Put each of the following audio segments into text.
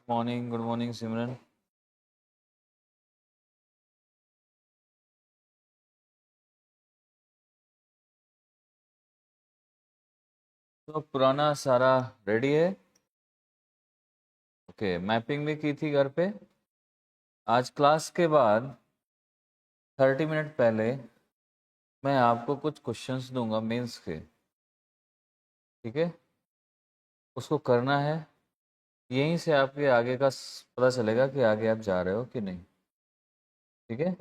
Good morning सिमरन। तो पुराना सारा रेडी है। ओके, मैपिंग भी की थी घर पे। आज क्लास के बाद 30 मिनट पहले मैं आपको कुछ क्वेश्चंस दूंगा मेंस के, ठीक है? उसको करना है। यहीं से आपके आगे का पता चलेगा कि आगे आप जा रहे हो कि नहीं, ठीक है?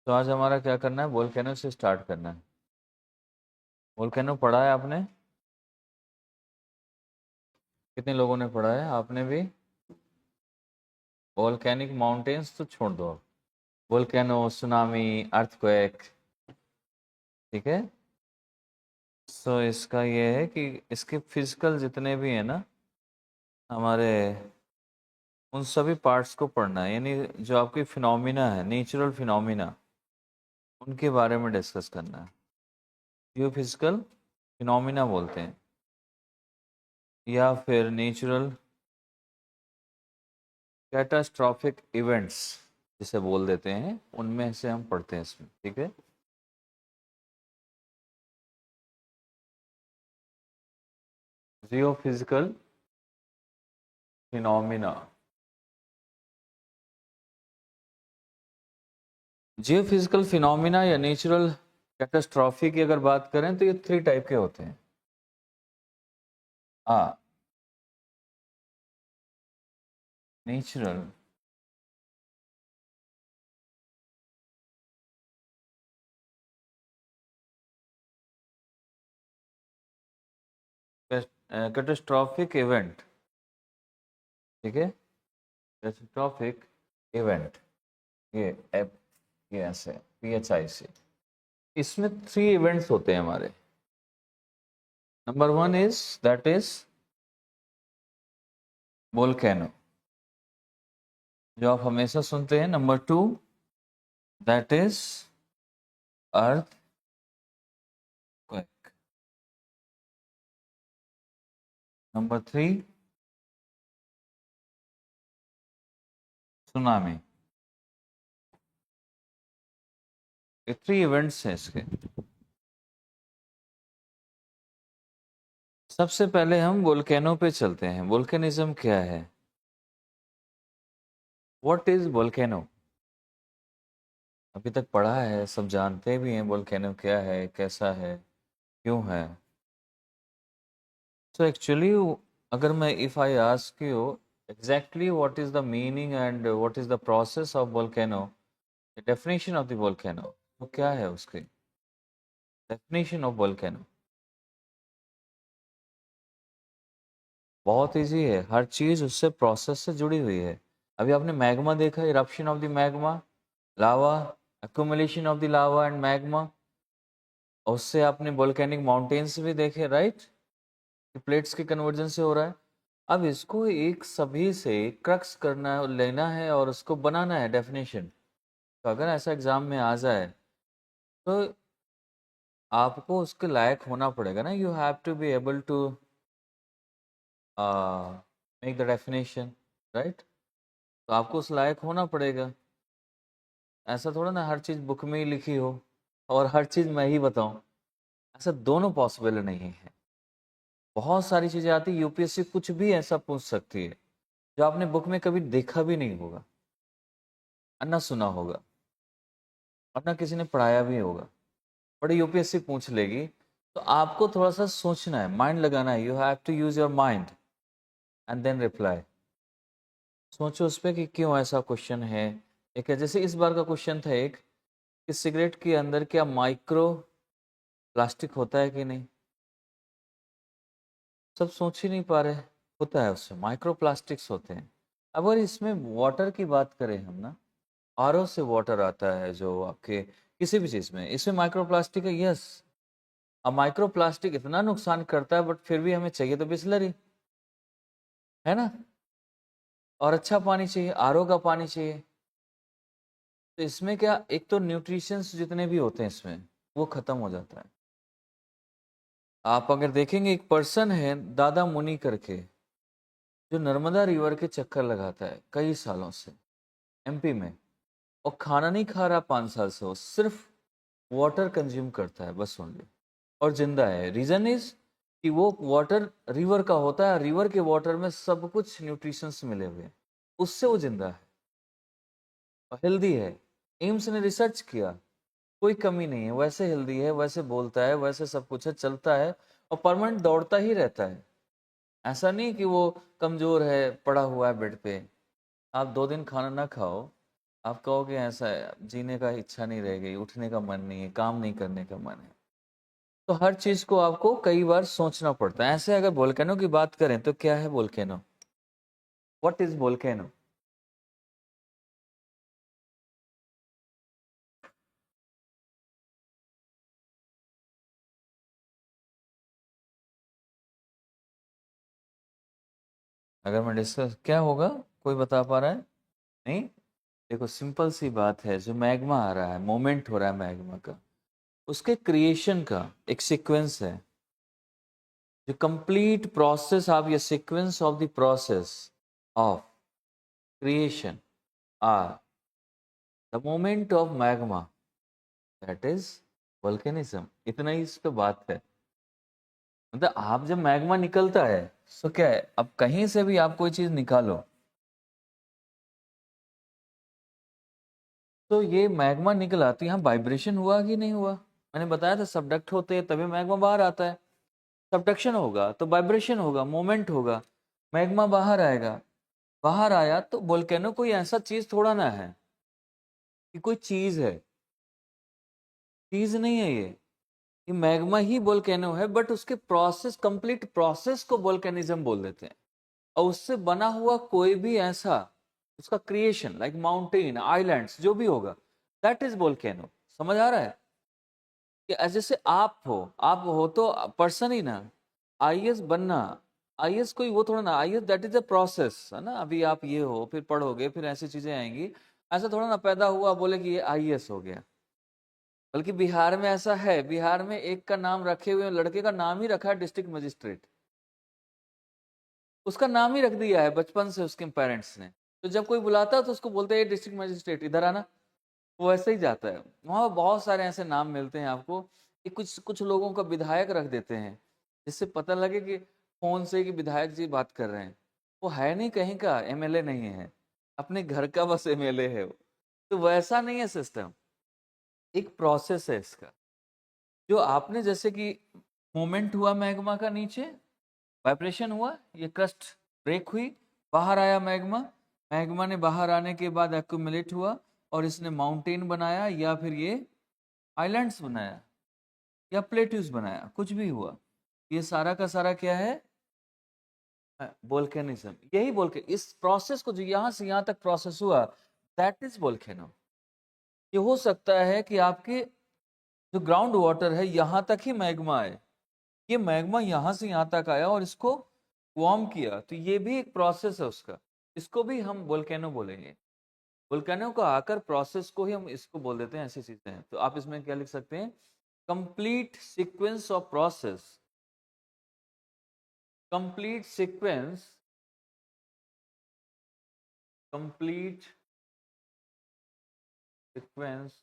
तो आज हमारा क्या करना है, वोल्केनो से स्टार्ट करना है। वोल्केनो पढ़ा है आपने? कितने लोगों ने पढ़ा है? आपने भी? वोल्केनिक माउंटेन्स तो छोड़ दो, वोल्केनो, सुनामी, अर्थक्वेक, ठीक है? सो इसका ये है कि इसके फिजिकल जितने भी हैं ना हमारे, उन सभी पार्ट्स को पढ़ना है, यानी जो आपकी फिनोमिना है, नेचुरल फिनोमिना, उनके बारे में डिस्कस करना है। जियो फिजिकल फिनोमिना बोलते हैं, या फिर नेचुरल कैटास्ट्रॉफिक इवेंट्स जिसे बोल देते हैं, उनमें से हम पढ़ते हैं इसमें, ठीक है? जियो फिजिकल फिनोमिना। जियो फिजिकल फिनोमिना या नेचुरल कैटास्ट्रॉफी की अगर बात करें तो ये 3 टाइप के होते हैं। नेचुरल कैटास्ट्रॉफिक इवेंट, ठीक है? कैटास्ट्रॉफिक इवेंट, ये एप, ये ऐसे PHI से, इसमें 3 इवेंट्स होते हैं हमारे। Number 1 is that is volcano, जो आप हमेशा सुनते हैं। Number 2 that is earth quake. Number 3 tsunami. ये 3 इवेंट्स हैं इसके। सबसे पहले हम वोल्केनो पे चलते हैं। वोल्केनिज्म क्या है? What is volcano? अभी तक पढ़ा है, सब जानते भी हैं वोल्केनो क्या है, कैसा है, क्यों है। So actually, अगर मैं if I ask you exactly what is the meaning and what is the process of volcano, the definition of the volcano, तो क्या है उसकी definition of volcano? बहुत इजी है, हर चीज उससे प्रोसेस से जुड़ी हुई है। अभी आपने मैग्मा देखा, eruption of the magma, lava, accumulation of the lava and magma. उससे आपने वोल्केनिक माउंटेन्स भी देखे, राइट? प्लेट्स के कन्वर्जन से हो रहा है। अब इसको एक सभी से क्रक्स करना लेना है और उसको बनाना है डेफिनेशन। तो अगर ऐसा एग्जाम में आ जाए तो आपको उसके लायक होना पड़ेगा ना। You have to be able to make the definition, right? तो आपको उस लायक होना पड़ेगा। ऐसा थोड़ा ना हर चीज़ बुक में ही लिखी हो और हर चीज़ मैं ही बताऊं, ऐसा दोनों पॉसिबल नहीं है। बहुत सारी चीज़ें आती, यूपीएससी कुछ भी ऐसा पूछ सकती है जो आपने बुक में कभी देखा भी नहीं होगा, ना सुना होगा, और ना किसी ने पढ़ाया भी होगा, बट यूपीएससी पूछ लेगी। तो आपको थोड़ा सा सोचना है, माइंड लगाना है। You have to use your mind and then reply. सोचो उस पर कि क्यों ऐसा क्वेश्चन है। एक है, जैसे इस बार का क्वेश्चन था एक, कि सिगरेट के अंदर क्या माइक्रो प्लास्टिक होता है कि नहीं? सब सोच ही नहीं पा रहे। होता है, उससे माइक्रो प्लास्टिक्स होते हैं। अगर इसमें वाटर की बात करें हम ना, आरओ से वाटर आता है जो आपके किसी भी चीज़ में, इसमें माइक्रो प्लास्टिक है, यस। अब माइक्रो प्लास्टिक इतना नुकसान करता है, बट फिर भी हमें चाहिए तो बिस्लरी, है ना? और अच्छा पानी चाहिए, आरओ का पानी चाहिए। तो इसमें क्या, एक तो न्यूट्रिशंस जितने भी होते हैं इसमें वो खत्म हो जाता है। आप अगर देखेंगे, एक पर्सन है दादा मुनि करके, जो नर्मदा रिवर के चक्कर लगाता है कई सालों से एमपी में, और खाना नहीं खा रहा 5 साल से, वो सिर्फ वाटर कंज्यूम करता है बस ओनली, और जिंदा है। रीजन इज कि वो वाटर रिवर का होता है, रिवर के वाटर में सब कुछ न्यूट्रिशंस मिले हुए हैं, उससे वो जिंदा है और हेल्दी है। एम्स ने रिसर्च किया, कोई कमी नहीं है, वैसे हेल्दी है, वैसे बोलता है, वैसे सब कुछ है, चलता है और परमानेंट दौड़ता ही रहता है। ऐसा नहीं कि वो कमजोर है, पड़ा हुआ है बेड पे। आप 2 दिन खाना ना खाओ, आप कहोगे ऐसा है, जीने का इच्छा नहीं रह गई, उठने का मन नहीं है, काम नहीं करने का मन है। तो हर चीज को आपको कई बार सोचना पड़ता है। ऐसे अगर वोल्केनो की बात करें तो क्या है वोल्केनो? What is volcano? अगर मैं डिस्कस, क्या होगा, कोई बता पा रहा है? नहीं। देखो सिंपल सी बात है, जो मैग्मा आ रहा है, मोमेंट हो रहा है मैग्मा का, उसके क्रिएशन का एक सीक्वेंस है। जो कंप्लीट प्रोसेस ऑफ ये sequence of the process of creation or the moment of magma, that is volcanism. इतना ही इस पे बात है। मतलब आप जब मैग्मा निकलता है तो क्या है, अब कहीं से भी आप कोई चीज निकालो, तो ये मैग्मा निकला तो यहाँ वाइब्रेशन हुआ कि नहीं हुआ? मैंने बताया था सबडक्ट होते हैं तभी मैग्मा बाहर आता है। सबडक्शन होगा तो वाइब्रेशन होगा, मोमेंट होगा, मैग्मा बाहर आएगा। बाहर आया तो वोल्केनो कोई ऐसा चीज थोड़ा ना है कि कोई चीज है, चीज नहीं है ये मैग्मा ही वोल्केनो है, बट उसके प्रोसेस, कंप्लीट प्रोसेस को वोल्केनिज्म बोल देते हैं। और उससे बना हुआ कोई भी ऐसा, उसका क्रिएशन लाइक माउंटेन, आइलैंड्स, जो भी होगा, दैट इज वोल्केनो। समझ आ रहा है? कि जैसे आप हो तो पर्सन ही ना। आईएएस बनना, आईएएस कोई वो थोड़ा ना, IAS that is a process है ना। अभी आप ये हो, फिर पढ़ोगे, फिर ऐसी चीजें आएंगी। ऐसा थोड़ा ना पैदा हुआ बोले कि ये आईएएस हो गया। बल्कि बिहार में ऐसा है, बिहार में एक का नाम रखे हुए, लड़के का नाम ही रखा है डिस्ट्रिक्ट मजिस्ट्रेट। उसका नाम ही रख दिया है बचपन से उसके पेरेंट्स ने। तो जब कोई बुलाता है तो उसको बोलते हैं डिस्ट्रिक्ट मजिस्ट्रेट इधर आना, वो ऐसे ही जाता है। वहाँ बहुत सारे ऐसे नाम मिलते हैं आपको कि कुछ कुछ लोगों का विधायक रख देते हैं, जिससे पता लगे कि फोन से कि विधायक जी बात कर रहे हैं। वो है नहीं कहीं का, एमएलए नहीं है, अपने घर का बस एमएलए है वो। तो वैसा नहीं है सिस्टम, एक प्रोसेस है इसका। जो आपने जैसे कि मोमेंट हुआ मैग्मा का नीचे, वाइब्रेशन हुआ, ये क्रस्ट ब्रेक हुई, बाहर आया मैग्मा। मैग्मा ने बाहर आने के बाद एक्यूमुलेट हुआ और इसने माउंटेन बनाया, या फिर ये आइलैंड्स बनाया, या प्लेट्यूज बनाया, कुछ भी हुआ। ये सारा का सारा क्या है? वोल्केनिज्म। यही वोल्के, इस प्रोसेस को जो यहाँ से यहाँ तक प्रोसेस हुआ, दैट इज वोल्केनो। ये हो सकता है कि आपके जो ग्राउंड वाटर है यहाँ तक ही मैग्मा आए, ये मैग्मा यहाँ से यहाँ तक आया और इसको वार्म किया, तो ये भी एक प्रोसेस है उसका। इसको भी हम वोल्केनो बोलेंगे। वोल्केनो का आकर प्रोसेस को ही हम इसको बोल देते हैं। ऐसी चीजें हैं। तो आप इसमें क्या लिख सकते हैं? Complete sequence of process, complete sequence, complete sequence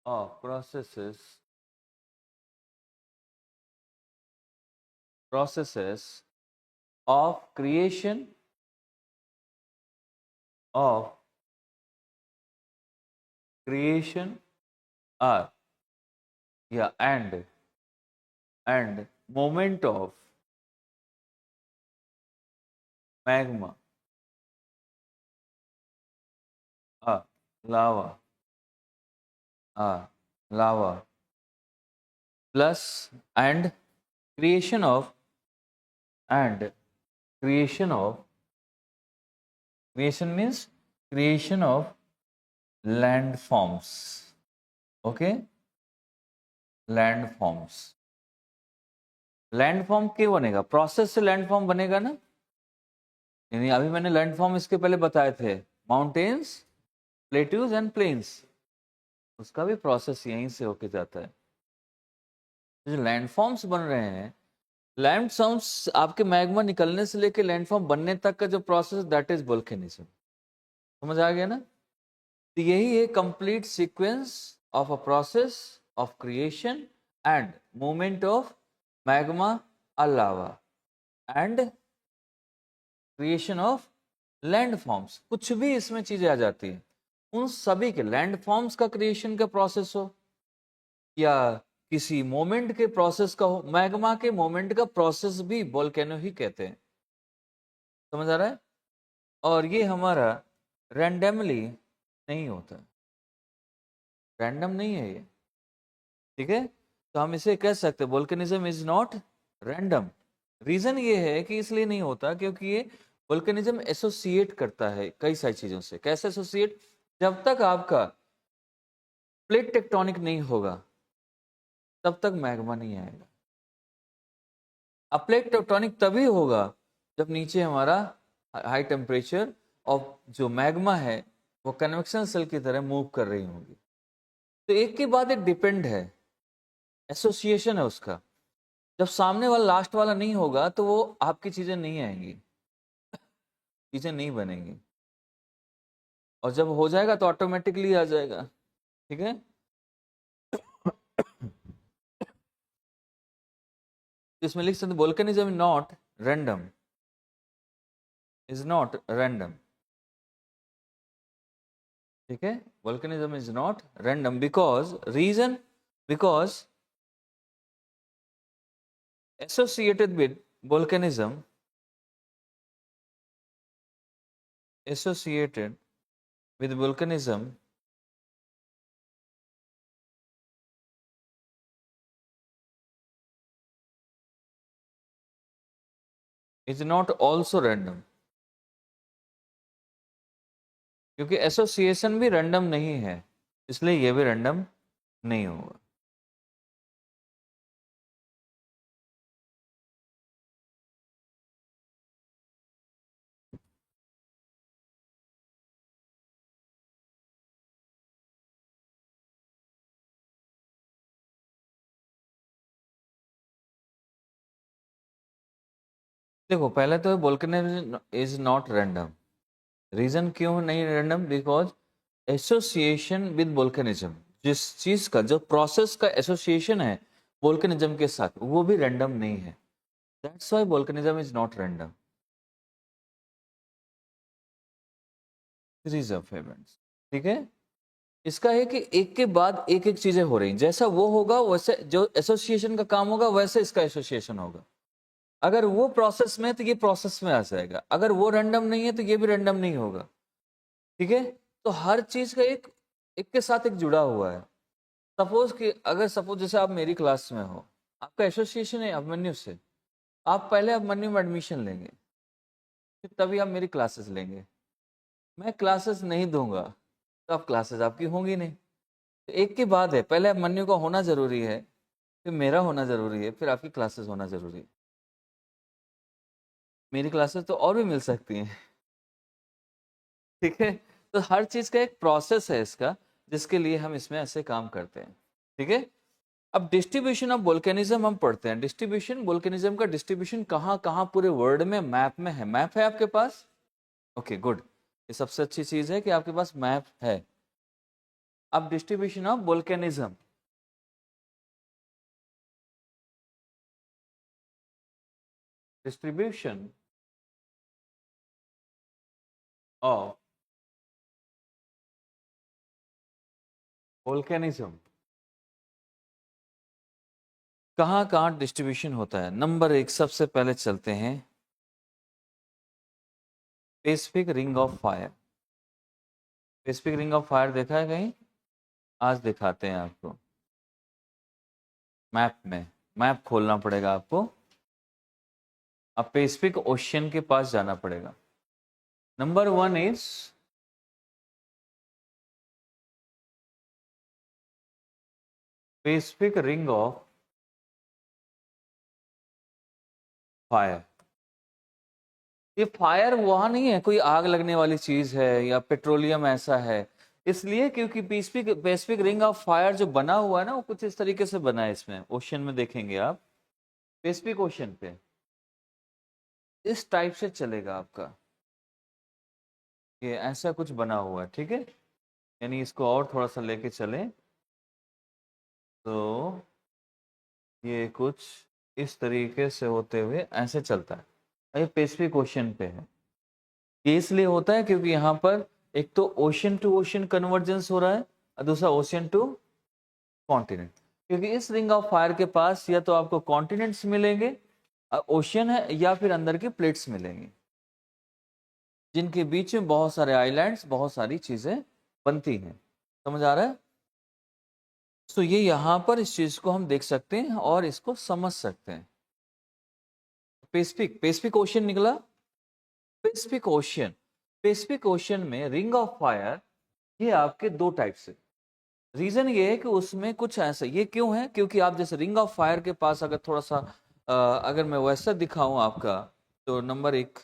of processes, processes of of creation are, yeah, and moment of magma are lava, are lava plus and creation of, and creation of, creation means creation of landforms. Okay, landforms, landform क्यों बनेगा? Process से landform बनेगा ना। यानी अभी मैंने landform इसके पहले बताए थे, माउंटेन्स, प्लेट्यूज एंड प्लेन्स, उसका भी प्रोसेस यहीं से होके जाता है। जो लैंडफॉर्म्स बन रहे हैं, लैंडफॉर्म्स आपके मैग्मा निकलने से लेके लैंडफॉर्म बनने तक का जो प्रोसेस, दैट इज वोल्केनिज्म। समझ आ गया ना? तो यही है complete sequence of a process of creation and movement of magma और लावा एंड क्रिएशन ऑफ लैंडफॉर्म्स। कुछ भी इसमें चीजें आ जाती है, उन सभी के लैंडफॉर्म्स का क्रिएशन का प्रोसेस हो या किसी मोमेंट के प्रोसेस का हो, मैग्मा के मोमेंट का प्रोसेस भी वोल्केनो ही कहते हैं। समझ आ रहा है? और ये हमारा रैंडमली नहीं होता, रैंडम नहीं है ये, ठीक है? तो हम इसे कह सकते हैं volcanism is not random. Reason ये है कि इसलिए नहीं होता क्योंकि ये वोल्केनिज्म एसोसिएट करता है कई सारी चीजों से। कैसे एसोसिएट? जब तक आपका प्लेट टेक्टोनिक नहीं होगा तब तक मैग्मा नहीं आएगा। अब प्लेट टेक्टोनिक तभी होगा जब नीचे हमारा हाई टेम्परेचर और जो मैग्मा है वो कन्वेक्शन सेल की तरह मूव कर रही होंगी। तो एक के बाद एक डिपेंड है, एसोसिएशन है उसका। जब सामने वाला लास्ट वाला नहीं होगा तो वो आपकी चीजें नहीं आएंगी, चीजें नहीं बनेंगी, और जब हो जाएगा तो ऑटोमेटिकली आ जाएगा। ठीक है? इसमें लिख सकते volcanism not random, is not random. ठीक है? Volcanism is not random because reason, because associated with volcanism, associated with volcanism is not also random, क्योंकि एसोसिएशन भी रैंडम नहीं है, इसलिए ये भी रैंडम नहीं होगा। देखो पहले तो volcanism is not random. Reason क्यों नहीं random? Because association with volcanism, जिस चीज का जो प्रोसेस का एसोसिएशन है वोल्केनिज्म के साथ, वो भी रैंडम नहीं है। That's why volcanism is not random. Series of events. ठीक है? इसका है कि एक के बाद एक एक चीजें हो रही, जैसा वो होगा वैसे जो एसोसिएशन का काम होगा वैसे इसका एसोसिएशन होगा। अगर वो प्रोसेस में है तो ये प्रोसेस में आ जाएगा, अगर वो रैंडम नहीं है तो ये भी रैंडम नहीं होगा। ठीक है? तो हर चीज का एक एक के साथ एक जुड़ा हुआ है। सपोज कि अगर सपोज जैसे आप मेरी क्लास में हो, आपका एसोसिएशन है अभिमन्यु से, आप पहले अभिमन्यु में एडमिशन लेंगे, फिर तभी आप मेरी क्लासेस लेंगे। मैं क्लासेस नहीं दूंगा तो आप क्लासेस आपकी होंगी नहीं। तो एक की बात है, पहले अभिमन्यु का होना जरूरी है, फिर मेरा होना जरूरी है, फिर आपकी क्लासेस होना जरूरी है। मेरी क्लासेस तो और भी मिल सकती हैं। ठीक है? तो हर चीज का एक प्रोसेस है इसका, जिसके लिए हम इसमें ऐसे काम करते हैं। ठीक है? अब डिस्ट्रीब्यूशन ऑफ वोल्केनिज्म हम पढ़ते हैं। डिस्ट्रीब्यूशन वोल्केनिज्म का डिस्ट्रीब्यूशन कहाँ कहाँ पूरे वर्ल्ड में मैप में है। मैप है आपके पास? ओके गुड, ये सबसे अच्छी चीज है कि आपके पास मैप है। अब distribution of volcanism, distribution of volcanism, कहाँ कहाँ डिस्ट्रीब्यूशन होता है। नंबर एक, सबसे पहले चलते हैं Pacific ring of fire. Pacific ring of fire देखा है कहीं? आज दिखाते हैं आपको मैप में। मैप खोलना पड़ेगा आपको, अब पैसिफिक ओशियन के पास जाना पड़ेगा। Number one is Pacific ring of fire. ये फायर वहां नहीं है कोई आग लगने वाली चीज है या पेट्रोलियम ऐसा है, इसलिए क्योंकि Pacific Pacific ring of fire जो बना हुआ है ना, वो कुछ इस तरीके से बना है। इसमें ओशन में देखेंगे आप, पैसिफिक ओशन पे इस टाइप से चलेगा आपका, ये ऐसा कुछ बना हुआ है, ठीक है। यानी इसको और थोड़ा सा लेके चलें तो ये कुछ इस तरीके से होते हुए ऐसे चलता है। ये पैसिफिक ओशन पे है। ये इसलिए होता है क्योंकि यहाँ पर एक तो ओशन टू ओशन कन्वर्जेंस हो रहा है और दूसरा ओशन टू कॉन्टिनेंट। क्योंकि इस रिंग ऑफ फायर के पास या तो आपको कॉन्टिनेंट्स मिलेंगे, ओशन है, या फिर अंदर के प्लेट्स मिलेंगे जिनके बीच में बहुत सारे आइलैंड्स, बहुत सारी चीजें बनती हैं। समझ आ रहा है? तो ये यहाँ पर इस चीज को हम देख सकते हैं और इसको समझ सकते हैं। पैसिफिक पैसिफिक ओशन निकला। पैसिफिक ओशन, पैसिफिक ओशन में रिंग ऑफ फायर ये आपके दो टाइप से। रीजन ये है कि उसमें कुछ ऐसा, ये क्यों है? क्योंकि आप जैसे रिंग ऑफ फायर के पास अगर थोड़ा सा अगर मैं वैसा दिखाऊं आपका, तो नंबर एक,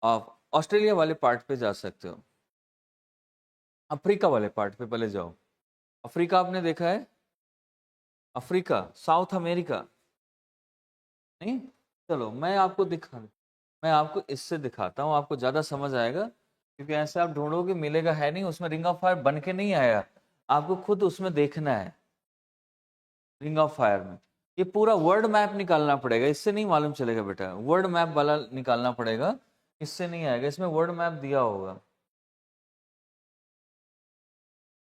आप ऑस्ट्रेलिया वाले पार्ट पे जा सकते हो, अफ्रीका वाले पार्ट पे पहले जाओ। अफ्रीका आपने देखा है? अफ्रीका, साउथ अमेरिका नहीं? चलो मैं आपको इससे दिखाता हूँ, आपको ज़्यादा समझ आएगा। क्योंकि ऐसे आप ढूंढोगे मिलेगा है नहीं, उसमें रिंग ऑफ फायर बन के नहीं आया, आपको खुद उसमें देखना है। रिंग ऑफ फायर में ये पूरा वर्ल्ड मैप निकालना पड़ेगा, इससे नहीं मालूम चलेगा बेटा। वर्ल्ड मैप वाला निकालना पड़ेगा, इससे नहीं आएगा। इसमें वर्ल्ड मैप दिया होगा,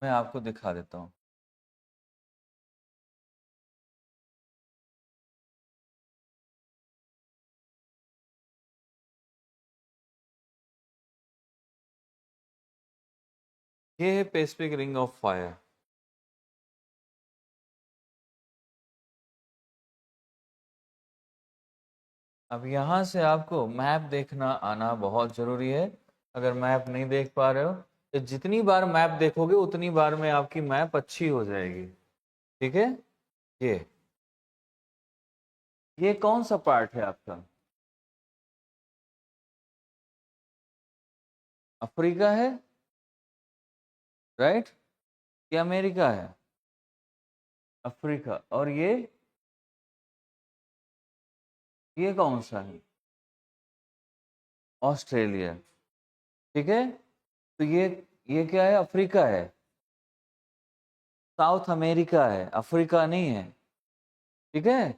मैं आपको दिखा देता हूँ। ये है पैसिफिक रिंग ऑफ फायर। अब यहाँ से आपको मैप देखना आना बहुत जरूरी है। अगर मैप नहीं देख पा रहे हो तो जितनी बार मैप देखोगे उतनी बार में आपकी मैप अच्छी हो जाएगी, ठीक है। ये ये कौन सा पार्ट है आपका? अफ्रीका है, राइट? ये अमेरिका है, अफ्रीका। और ये कौन सा है? ऑस्ट्रेलिया, ठीक है। तो ये क्या है? अफ्रीका है, साउथ अमेरिका है, अफ्रीका नहीं है, ठीक है।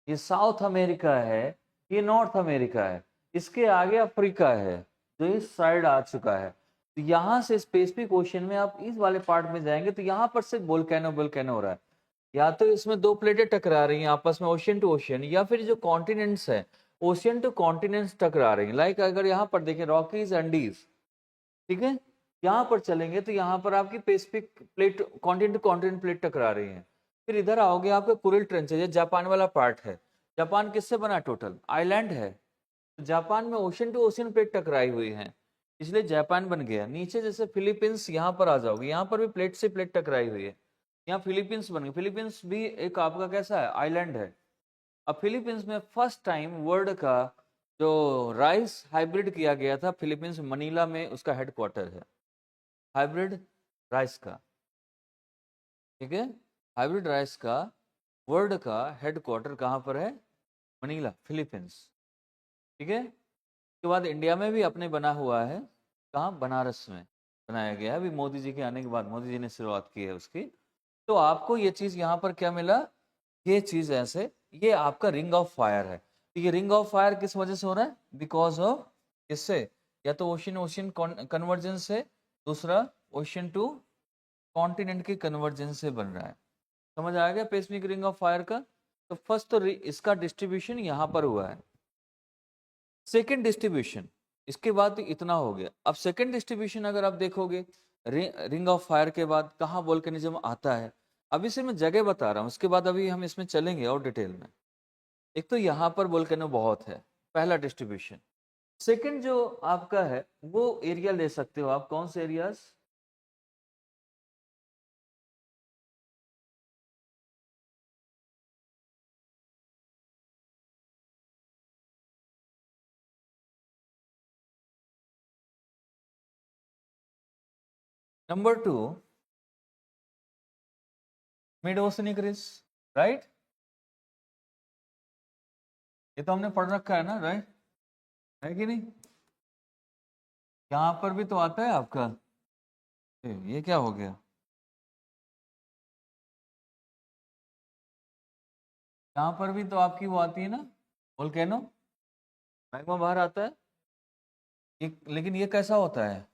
ये साउथ अमेरिका है, ये नॉर्थ अमेरिका है, इसके आगे अफ्रीका है जो इस साइड आ चुका है। तो यहाँ से स्पेसिफिक ओशन में आप इस वाले पार्ट में जाएंगे तो यहाँ पर से वोल्केनो वोल्केनो हो रहा है। या तो इसमें दो प्लेटें टकरा रही हैं आपस में, ओशन टू ओशन, या फिर जो कॉन्टिनेंट्स है, ओशियन टू कॉन्टिनेंट्स टकरा रही हैं। लाइक अगर यहाँ पर देखें रॉकीज एंडीज, ठीक है, यहाँ पर चलेंगे तो यहाँ पर आपकी Pacific plate, continent to continent plate टकरा रही है। फिर इधर आओगे आपके कुरिल ट्रेंच है, जापान वाला पार्ट है। जापान किससे बना? टोटल आइलैंड है। तो जापान में ओशन टू ओशन प्लेट टकराई हुई है, इसलिए जापान बन गया। नीचे जैसे फिलीपींस, यहाँ पर आ जाओगे, यहाँ पर भी प्लेट से प्लेट टकराई हुई है, यहाँ फिलीपींस बन गई। फिलीपींस भी एक आपका कैसा है? आइलैंड है। अब फिलीपींस में फर्स्ट टाइम वर्ल्ड का जो राइस हाइब्रिड किया गया था, फिलीपींस मनीला में उसका हेडक्वार्टर है, हाइब्रिड राइस का, ठीक है। हाइब्रिड राइस का वर्ल्ड का हेडक्वार्टर कहाँ पर है? मनीला, फिलीपींस, ठीक है। उसके बाद इंडिया में भी अपने बना हुआ है, कहाँ? बनारस में बनाया गया है। अभी मोदी जी के आने के बाद मोदी जी ने शुरुआत की है उसकी। तो आपको ये चीज यहाँ पर क्या मिला? ये चीज ऐसे, ये आपका रिंग ऑफ फायर है। तो ये रिंग ऑफ फायर किस वजह से हो रहा है? बिकॉज ऑफ किससे? या तो ओशन ओशन कन्वर्जेंस से, दूसरा ओशन टू कॉन्टिनेंट के कन्वर्जेंस से बन रहा है। समझ आ गया पैसिफिक रिंग ऑफ फायर का? तो फर्स्ट तो इसका डिस्ट्रीब्यूशन यहाँ पर हुआ है। सेकेंड डिस्ट्रीब्यूशन, इसके बाद तो इतना हो गया। अब सेकेंड डिस्ट्रीब्यूशन अगर आप देखोगे रिंग ऑफ फायर के बाद कहाँ वोल्केनिज्म आता है, अभी से मैं जगह बता रहा हूँ, उसके बाद अभी हम इसमें चलेंगे और डिटेल में। एक तो यहाँ पर वोल्केनो बहुत है, पहला डिस्ट्रीब्यूशन। सेकंड जो आपका है वो एरिया ले सकते हो आप, कौन से areas? Number two, mid oceanic ridge, right? ये तो हमने पढ़ रखा है ना, राइट? है कि नहीं? यहाँ पर भी तो आता है आपका। ये क्या हो गया? यहाँ पर भी तो आपकी वो आती है ना, वोल्केनो, मैग्मा बाहर आता है। ये लेकिन ये कैसा होता है?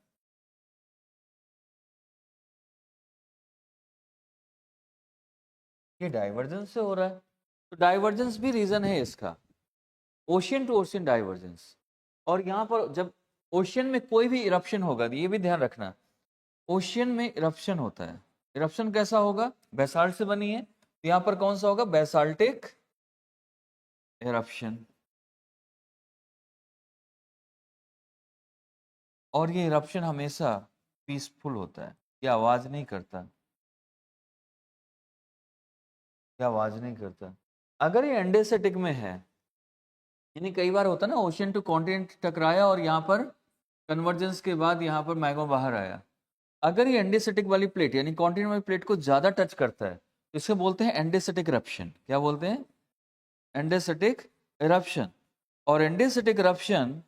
ये डाइवर्जेंस से हो रहा है। तो डाइवर्जेंस भी रीजन है इसका, ओशियन टू ओशियन डाइवर्जेंस। और यहाँ पर जब ओशियन में कोई भी इरप्शन होगा, ये भी ध्यान रखना, ओशियन में इरप्शन होता है। इरप्शन कैसा होगा? बेसाल्ट से बनी है, तो यहाँ पर कौन सा होगा? Basaltic eruption. और ये इरप्शन हमेशा पीसफुल होता है, ये आवाज नहीं करता, ये आवाज नहीं करता। अगर ये एंडेसेटिक में है, यानी कई बार होता है ना, ओशियन टू कॉन्टिनेंट टकराया और यहाँ पर कन्वर्जेंस के बाद यहाँ पर मैग्मा बाहर आया। अगर ये एंडेसेटिक वाली प्लेट यानी कॉन्टिनेंट वाली प्लेट को ज्यादा टच करता है, तो इसे बोलते हैं एंडेसेटिक इरप्शन। क्या बोलते हैं? एंडेसेटिक इरप्शन। और एंडेसेटिक इरप्शन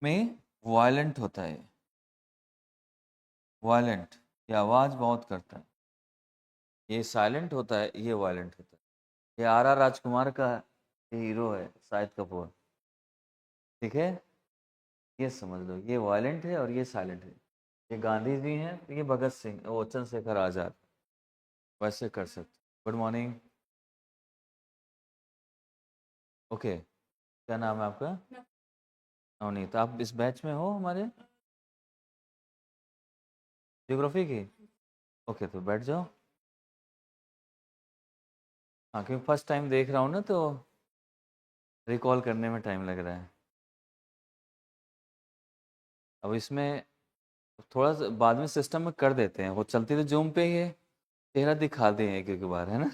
में वायलेंट होता है, वायलेंट, ये आवाज बहुत करता है। ये साइलेंट होता है, ये वायलेंट होता है। ये आर राजकुमार का हीरो है, शाहिद कपूर, ठीक है? ये समझ लो, ये वायलेंट है और ये साइलेंट है। ये गांधी जी हैं, ये भगत सिंह, वो चंद्रशेखर आजाद, वैसे कर सकते। Good morning. ओके, क्या नाम है आपका? नवनीत। आप इस बैच में हो हमारे ज्योग्राफी की? ओके, तो बैठ जाओ। हाँ, क्योंकि फर्स्ट टाइम देख रहा हूँ ना, तो रिकॉल करने में टाइम लग रहा है। अब इसमें थोड़ा सा बाद में सिस्टम में कर देते हैं, वो चलती तो जूम पे ही है, चेहरा दिखा दें एक एक बार, है ना?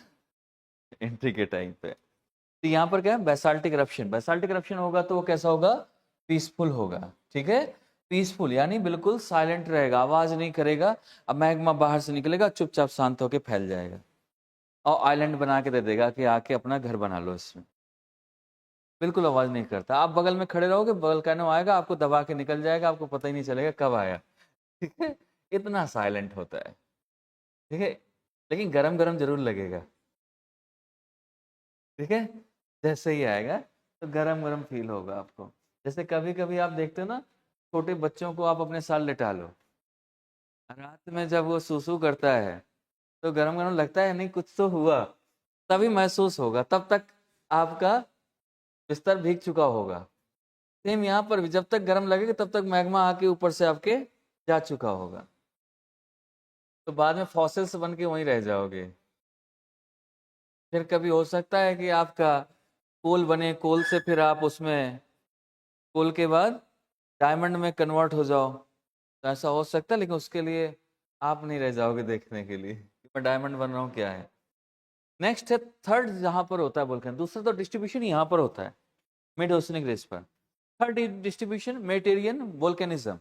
एंट्री के टाइम पे। तो यहाँ पर क्या है? Basaltic eruption. बेसाल्टिक इरप्शन होगा तो वो कैसा होगा? पीसफुल होगा, ठीक है? पीसफुल यानी बिल्कुल साइलेंट रहेगा, आवाज नहीं करेगा। अब मैग्मा बाहर से निकलेगा, चुपचाप शांत होकर फैल जाएगा और आइलैंड बना के दे देगा कि आके अपना घर बना लो इसमें। बिल्कुल आवाज नहीं करता। आप बगल में खड़े रहोगे, बगल कैनो आएगा, आपको दबा के निकल जाएगा, आपको पता ही नहीं चलेगा कब आया, ठीक है? इतना साइलेंट होता है, ठीक है? लेकिन गरम गरम जरूर लगेगा, ठीक है? जैसे ही आएगा तो गरम गरम फील होगा आपको। जैसे कभी कभी आप देखते हो ना, छोटे बच्चों को आप अपने साथ लेटा लो, रात में जब वो सूसू करता है तो गरम गरम लगता है, नहीं कुछ तो हुआ, तभी महसूस होगा, तब तक आपका बिस्तर भीग चुका होगा। सेम यहाँ पर भी जब तक गर्म लगेगा तब तक मैग्मा आके ऊपर से आपके जा चुका होगा, तो बाद में फॉसिल्स बन के वहीं रह जाओगे। फिर कभी हो सकता है कि आपका कोल बने, कोल से फिर आप उसमें, कोल के बाद डायमंड में कन्वर्ट हो जाओ, तो ऐसा हो सकता है। लेकिन उसके लिए आप नहीं रह जाओगे देखने के लिए कि मैं डायमंड बन रहा हूँ क्या है। नेक्स्ट है थर्ड, जहां पर होता है वोल्केनो। दूसरा तो डिस्ट्रीब्यूशन यहाँ पर होता है, मिड ओशनिक रिज पर। थर्ड डिस्ट्रीब्यूशन मेटेरियन वोल्केनिज्म,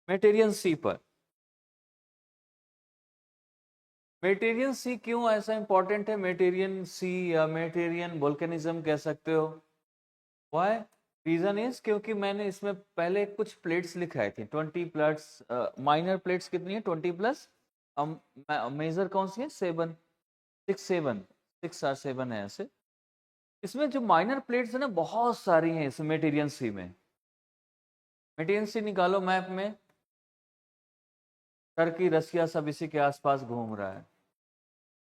मेटेरियन सी पर। मेटेरियन सी क्यों ऐसा इंपॉर्टेंट है? मेटेरियन सी या मेटेरियन वोल्केनिज्म कह सकते हो। वाई? रीजन इज क्योंकि मैंने इसमें पहले कुछ प्लेट्स लिखाए थे, 20 प्लेट्स। माइनर प्लेट्स कितनी है? 20 प्लस। मेजर कौन सी है? 7, 6, 7, 6 और 7 है ऐसे। इसमें जो माइनर प्लेट्स है ना, बहुत सारी हैं इस मेटेरियन सी में। मेटेरियन सी निकालो मैप में, टर्की रसिया सब इसी के आसपास घूम रहा है।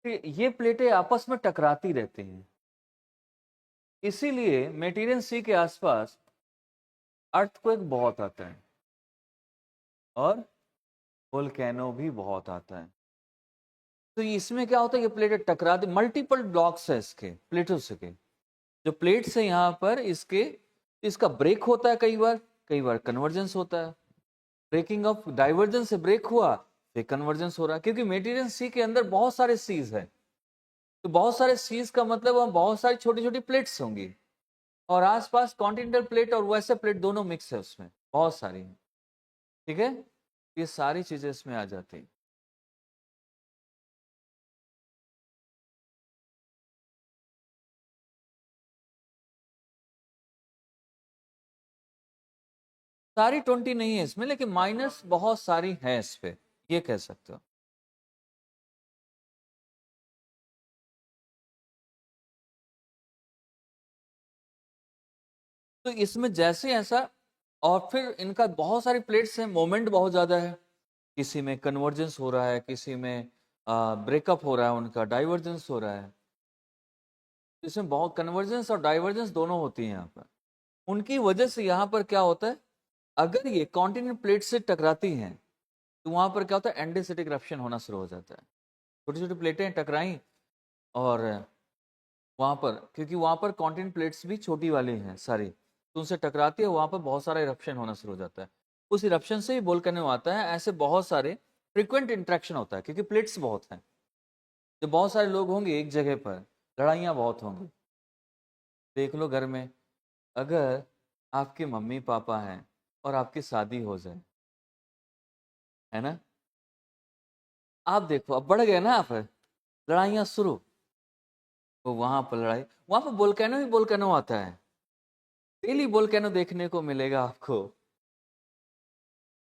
तो ये प्लेटें आपस में टकराती रहती हैं, इसीलिए मेटेरियन सी के आसपास अर्थक्वेक बहुत आता है और वोल्केनो भी बहुत आता है। तो इसमें क्या होता है? ये प्लेटें टकराती, मल्टीपल ब्लॉक्स है इसके, प्लेटों से के जो प्लेट्स है यहाँ पर, इसके इसका ब्रेक होता है कई बार कन्वर्जेंस होता है। ब्रेकिंग ऑफ डाइवर्जेंस से ब्रेक हुआ, फिर कन्वर्जेंस हो रहा है, क्योंकि मेटेरियल सी के अंदर बहुत सारे सीज है। तो बहुत सारे सीज का मतलब वहाँ बहुत सारी छोटी छोटी प्लेट्स होंगी, और आसपास कॉन्टिनेंटल प्लेट और वैसे प्लेट दोनों मिक्स है उसमें, बहुत सारी हैं, ठीक है? ये सारी चीजें इसमें आ जाती हैं। सारी 20 नहीं है इसमें, लेकिन माइनस बहुत सारी है इस पे, ये कह सकते हो। तो इसमें जैसे ऐसा, और फिर इनका बहुत सारी प्लेट्स हैं, मोमेंट बहुत ज्यादा है, किसी में कन्वर्जेंस हो रहा है, किसी में ब्रेकअप हो रहा है, उनका डाइवर्जेंस हो रहा है। इसमें बहुत कन्वर्जेंस और डाइवर्जेंस दोनों होती हैं यहाँ पर। उनकी वजह से यहाँ पर क्या होता है, अगर ये कॉन्टिनेंट प्लेट से टकराती हैं तो वहां पर क्या होता है, एंडेसिटिक रप्शन होना शुरू हो जाता है। छोटी छोटी प्लेटें टकराई, और वहां पर, क्योंकि वहां पर कॉन्टिनेंट प्लेट्स भी छोटी वाली हैं सारी, तो उनसे टकराती है, वहां पर बहुत सारा इरप्शन होना शुरू हो जाता है। उस इरप्शन से ही वोल्केनो आता है। ऐसे बहुत सारे फ्रिक्वेंट इंट्रैक्शन होता है, क्योंकि प्लेट्स बहुत हैं। जब बहुत सारे लोग होंगे एक जगह पर, लड़ाइयाँ बहुत होंगी। देख लो घर में, अगर आपके मम्मी पापा हैं और आपकी शादी हो जाए, है ना, आप देखो अब बढ़ गए ना, आप लड़ाइयाँ शुरू, तो वहां पर लड़ाई, वहां पर वोल्केनो ही वोल्केनो आता है। डेली वोल्केनो देखने को मिलेगा आपको।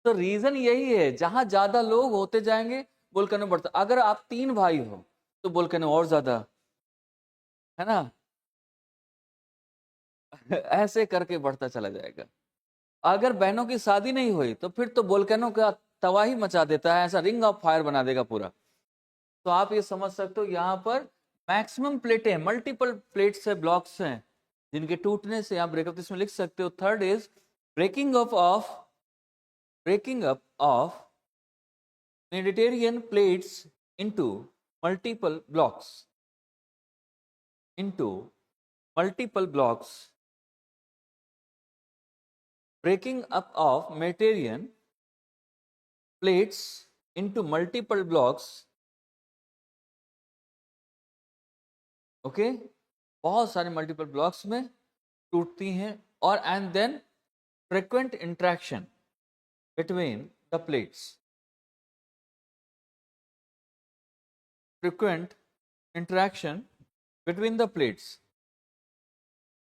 तो रीजन यही है, जहां ज्यादा लोग होते जाएंगे वोल्केनो बढ़ता। अगर आप 3 भाई हो तो वोल्केनो और ज्यादा, है ना। ऐसे करके बढ़ता चला जाएगा। अगर बहनों की शादी नहीं हुई तो फिर तो वोल्केनो का तबाही मचा देता है, ऐसा रिंग ऑफ फायर बना देगा पूरा। तो आप ये समझ सकते हो, यहाँ पर मैक्सिमम प्लेटें, मल्टीपल प्लेट्स है, ब्लॉक्स हैं, जिनके टूटने से आप ब्रेकअप इसमें लिख सकते हो। Third is breaking up of Mediterranean plates into multiple blocks, into multiple blocks. Breaking up of Mediterranean plates into multiple blocks. Okay, बहुत सारे मल्टीपल ब्लॉक्स में टूटती हैं, और and then frequent interaction between the plates, frequent interaction between the plates.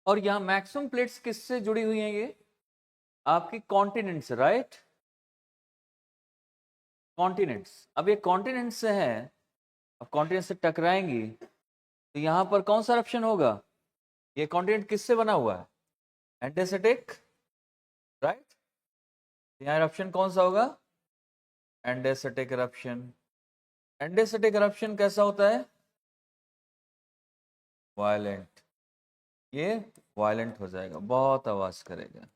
और यहाँ maximum plates किससे जुड़ी हुई हैं, ये आपकी कॉन्टिनेंट से, राइट, कॉन्टिनेंट्स। अब ये कॉन्टिनेंट से है, अब कॉन्टिनेंट से टकराएंगी तो यहाँ पर कौन सा eruption होगा, ये कॉन्टिनेंट किससे बना हुआ है, एंडेसिटिक, राइट। यहाँ eruption कौन सा होगा, एंडेसिटिक eruption। एंडेसिटिक eruption कैसा होता है, वायलेंट। ये वायलेंट हो जाएगा, बहुत आवाज करेगा,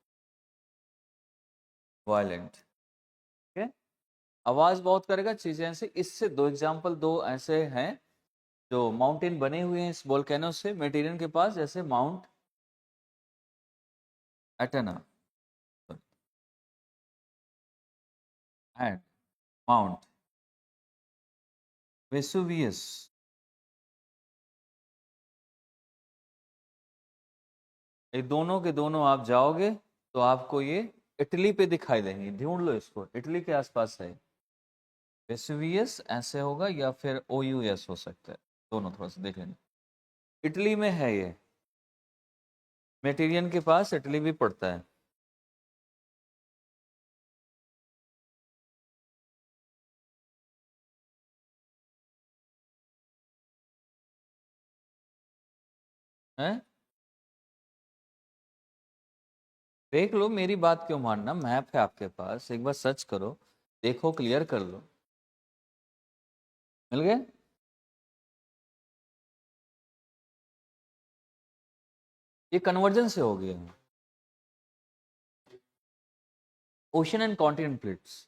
वायलेंट, ठीक है, आवाज बहुत करेगा, चीजें ऐसे। इससे दो एग्जांपल, दो ऐसे हैं जो माउंटेन बने हुए हैं इस वोल्केनो से, मेटीरियल के पास, जैसे mount Etna and mount Vesuvius. ये दोनों के दोनों आप जाओगे तो आपको ये इटली पे दिखाई देंगे, ढूंढ लो इसको, इटली के आसपास है। वेसुवियस ऐसे होगा, या फिर OUS हो सकता है, दोनों थोड़ा सा देख लेना। इटली में है ये, मेटीरियन के पास इटली भी पड़ता है। हैं, देख लो, मेरी बात क्यों मानना, मैप है आपके पास, एक बार सर्च करो, देखो, क्लियर कर लो। मिल गए। ये कन्वर्जन से हो गया, ओशन एंड कॉन्टिनेंट प्लेट्स।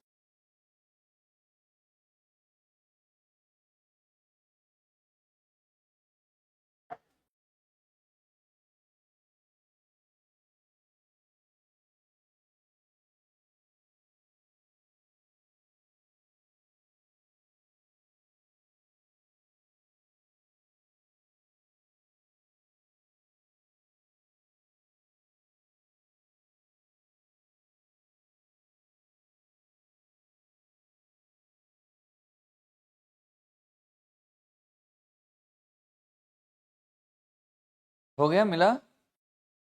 हो गया, मिला,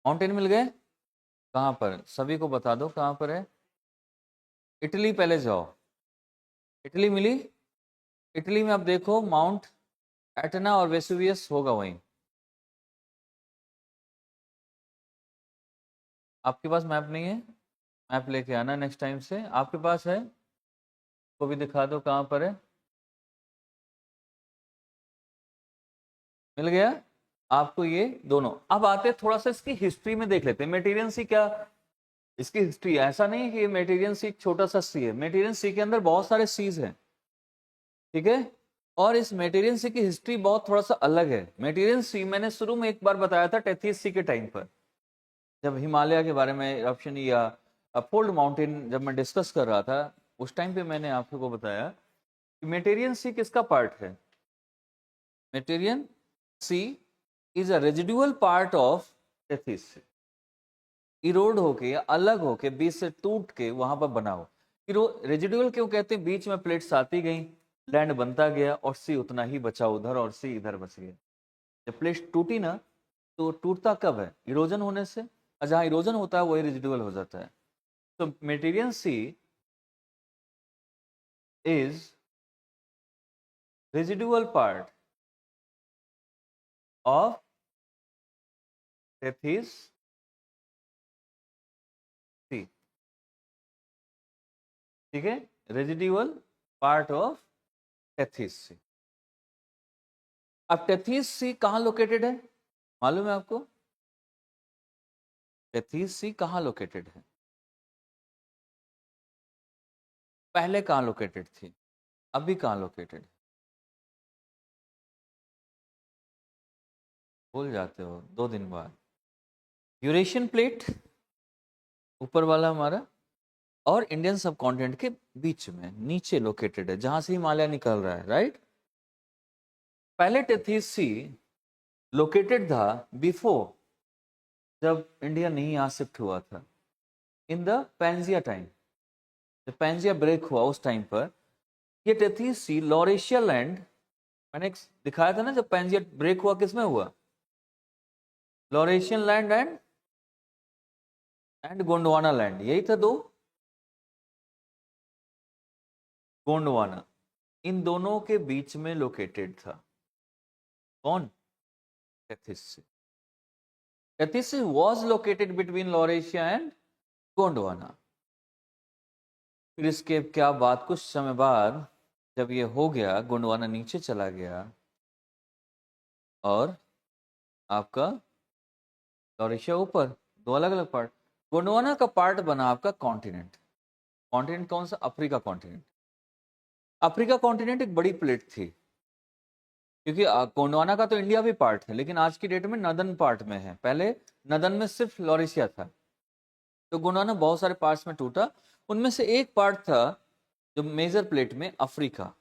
माउंटेन मिल गए। कहाँ पर, सभी को बता दो कहाँ पर है। इटली पहले जाओ, इटली मिली, इटली में आप देखो माउंट एटना और वेसुवियस होगा वहीं। आपके पास मैप नहीं है? मैप लेके आना नेक्स्ट टाइम से। आपके पास है? को भी दिखा दो कहाँ पर है। मिल गया आपको ये दोनों। अब आते हैं थोड़ा सा इसकी हिस्ट्री में देख लेते हैं। मेडिटेरियन सी क्या इसकी हिस्ट्री, ऐसा नहीं कि मेडिटेरियन सी एक छोटा सा सी है, मेडिटेरियन सी के अंदर बहुत सारे सीज हैं, ठीक है। और इस मेडिटेरियन सी की हिस्ट्री बहुत थोड़ा सा अलग है। मेडिटेरियन सी मैंने शुरू में एक बार बताया था टेथीस सी के टाइम पर, जब हिमालय के बारे में इरप्शन या फोल्ड माउंटेन जब मैं डिस्कस कर रहा था, उस टाइम पे मैंने आप लोगों को बताया कि मेडिटेरियन सी किसका पार्ट है। Mediterranean sea is a residual part of Tethys sea, erode होके या अलग होके बीच से टूट के वहां पर बना हो। रेजिडुअल क्यों कहते हैं? बीच में प्लेट्स आती गई, लैंड बनता गया और सी उतना ही बचा उधर और सी इधर बच गया। जब प्लेट टूटी ना, तो टूटता कब है? इरोजन होने से, और जहां इरोजन होता है वही रेजिडुअल हो जाता है। तो Mediterranean sea is residual part of Tethys sea, ठीक है, residual part of Tethys sea. अब टेथीस सी कहां लोकेटेड है मालूम है आपको? टेथीस सी कहां लोकेटेड है? पहले कहां लोकेटेड थी, अभी कहां लोकेटेड है? भूल जाते हो 2 दिन बाद। यूरेशियन प्लेट ऊपर वाला हमारा, और इंडियन सब कॉन्टिनेंट के बीच में नीचे लोकेटेड है, जहां से हिमालय निकल रहा है, राइट। पहले टेथीस सी लोकेटेड था बिफोर, जब इंडिया नहीं यहाँ शिफ्ट हुआ था, इन द पैंजिया टाइम। जब पैंजिया ब्रेक हुआ उस टाइम पर ये टेथीस सी लॉरेशिया लैंड, मैंने दिखाया था ना, जब पैंजिया ब्रेक हुआ किसमें हुआ? Laurentian land and Gondwana land, यही था दो। गोंडवाना, इन दोनों के बीच में लोकेटेड था कौन? Tethys sea. Tethys sea was located between Laurasia and Gondwana. फिर इसके क्या बात, कुछ समय बाद जब ये हो गया, गोंडवाना नीचे चला गया और आपका लॉरेशिया ऊपर, दो अलग अलग पार्ट। गोंडवाना का पार्ट बना आपका कॉन्टिनेंट। कॉन्टिनेंट कौन सा? Africa continent. अफ्रीका कॉन्टिनेंट एक बड़ी प्लेट थी, क्योंकि गोंडवाना का तो इंडिया भी पार्ट है, लेकिन आज की डेट में नदन पार्ट में है। पहले नदन में सिर्फ लॉरेशिया था, तो गोंडवाना बहुत सारे पार्ट्स में टूटा। उनमें से एक पार्ट था जो मेजर प्लेट में अफ्रीका।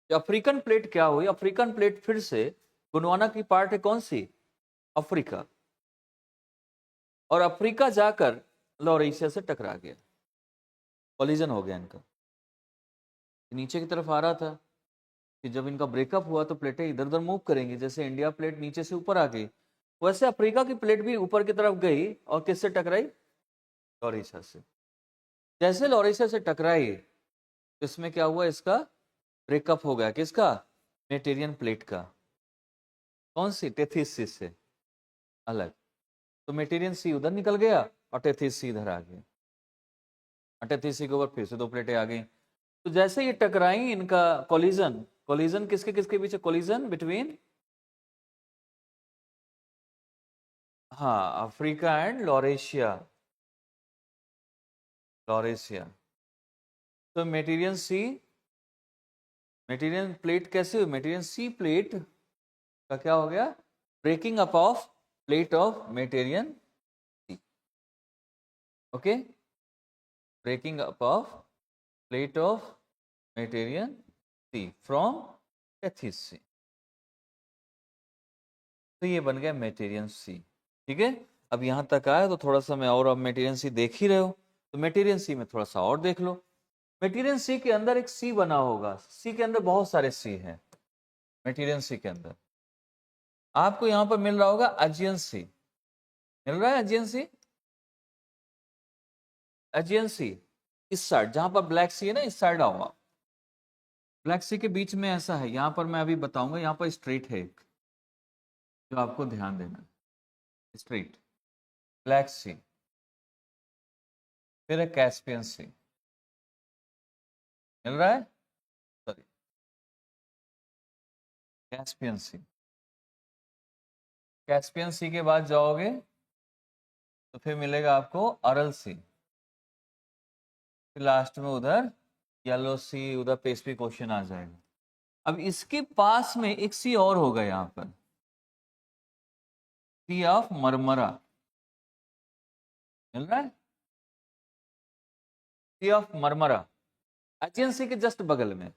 जो अफ्रीकन प्लेट क्या हुई? अफ्रीकन प्लेट फिर से गोंडवाना की पार्ट है कौन सी? अफ्रीका। और अफ्रीका जाकर लॉरेशिया से टकरा गया, कोलिजन हो गया इनका। नीचे की तरफ आ रहा था कि जब इनका ब्रेकअप हुआ तो प्लेटें इधर उधर मूव करेंगी, जैसे इंडिया प्लेट नीचे से ऊपर आ गई, वैसे अफ्रीका की प्लेट भी ऊपर की तरफ गई और किससे टकराई? लॉरेशिया से। जैसे लॉरेशिया से टकराई तो इसमें क्या हुआ? इसका ब्रेकअप हो गया। किसका? मेटेरियन प्लेट का। कौन सी? टेथीस सी से अलग। तो मेटेरियन सी उधर निकल गया और टेथीस सी इधर आ गया, और टेथीस सी के ऊपर फिर से दो प्लेटें आ गई। तो जैसे ये टकराई, इनका कोलिजन, कोलिजन किसके किसके बीच? कोलिजन बिटवीन, हाँ, अफ्रीका एंड लॉरेशिया। लॉरेशिया। तो मेटेरियन सी, मेटेरियन प्लेट कैसे हुई? मेटेरियन सी प्लेट का क्या हो गया? Breaking up of plate of Mediterranean sea. Okay, breaking up of plate of Mediterranean sea from Tethys sea. तो ये बन गया मेटेरियन सी, ठीक है। अब यहां तक आया तो थोड़ा सा मैं, और अब मेटेरियन सी देख ही रहे हो, तो मेटेरियन सी में थोड़ा सा और देख लो। मेटेरियन सी के अंदर एक सी बना होगा, सी के अंदर बहुत सारे सी हैं। मेटेरियन सी के अंदर आपको यहां पर मिल रहा होगा अजियन सी, मिल रहा है अजियन सी, अजियन सी। इस साइड जहां पर ब्लैक सी है ना, इस साइड आओ आप। ब्लैक सी के बीच में ऐसा है, यहां पर मैं अभी बताऊंगा, यहां पर स्ट्रेट है एक, जो आपको ध्यान देना है। स्ट्रेट ब्लैक सी, फिर है कैस्पियन सी। मिल रहा है? सॉरी, कैस्पियन सी। कैस्पियन सी के बाद जाओगे तो फिर मिलेगा आपको अरल सी, फिर लास्ट में उधर येलो सी, उधर पेसिफिक ओशन आ जाएगा। अब इसके पास में एक सी और होगा यहाँ पर, सी ऑफ मरमरा। मिल रहा है? सी ऑफ मरमरा एजियन सी के जस्ट बगल में।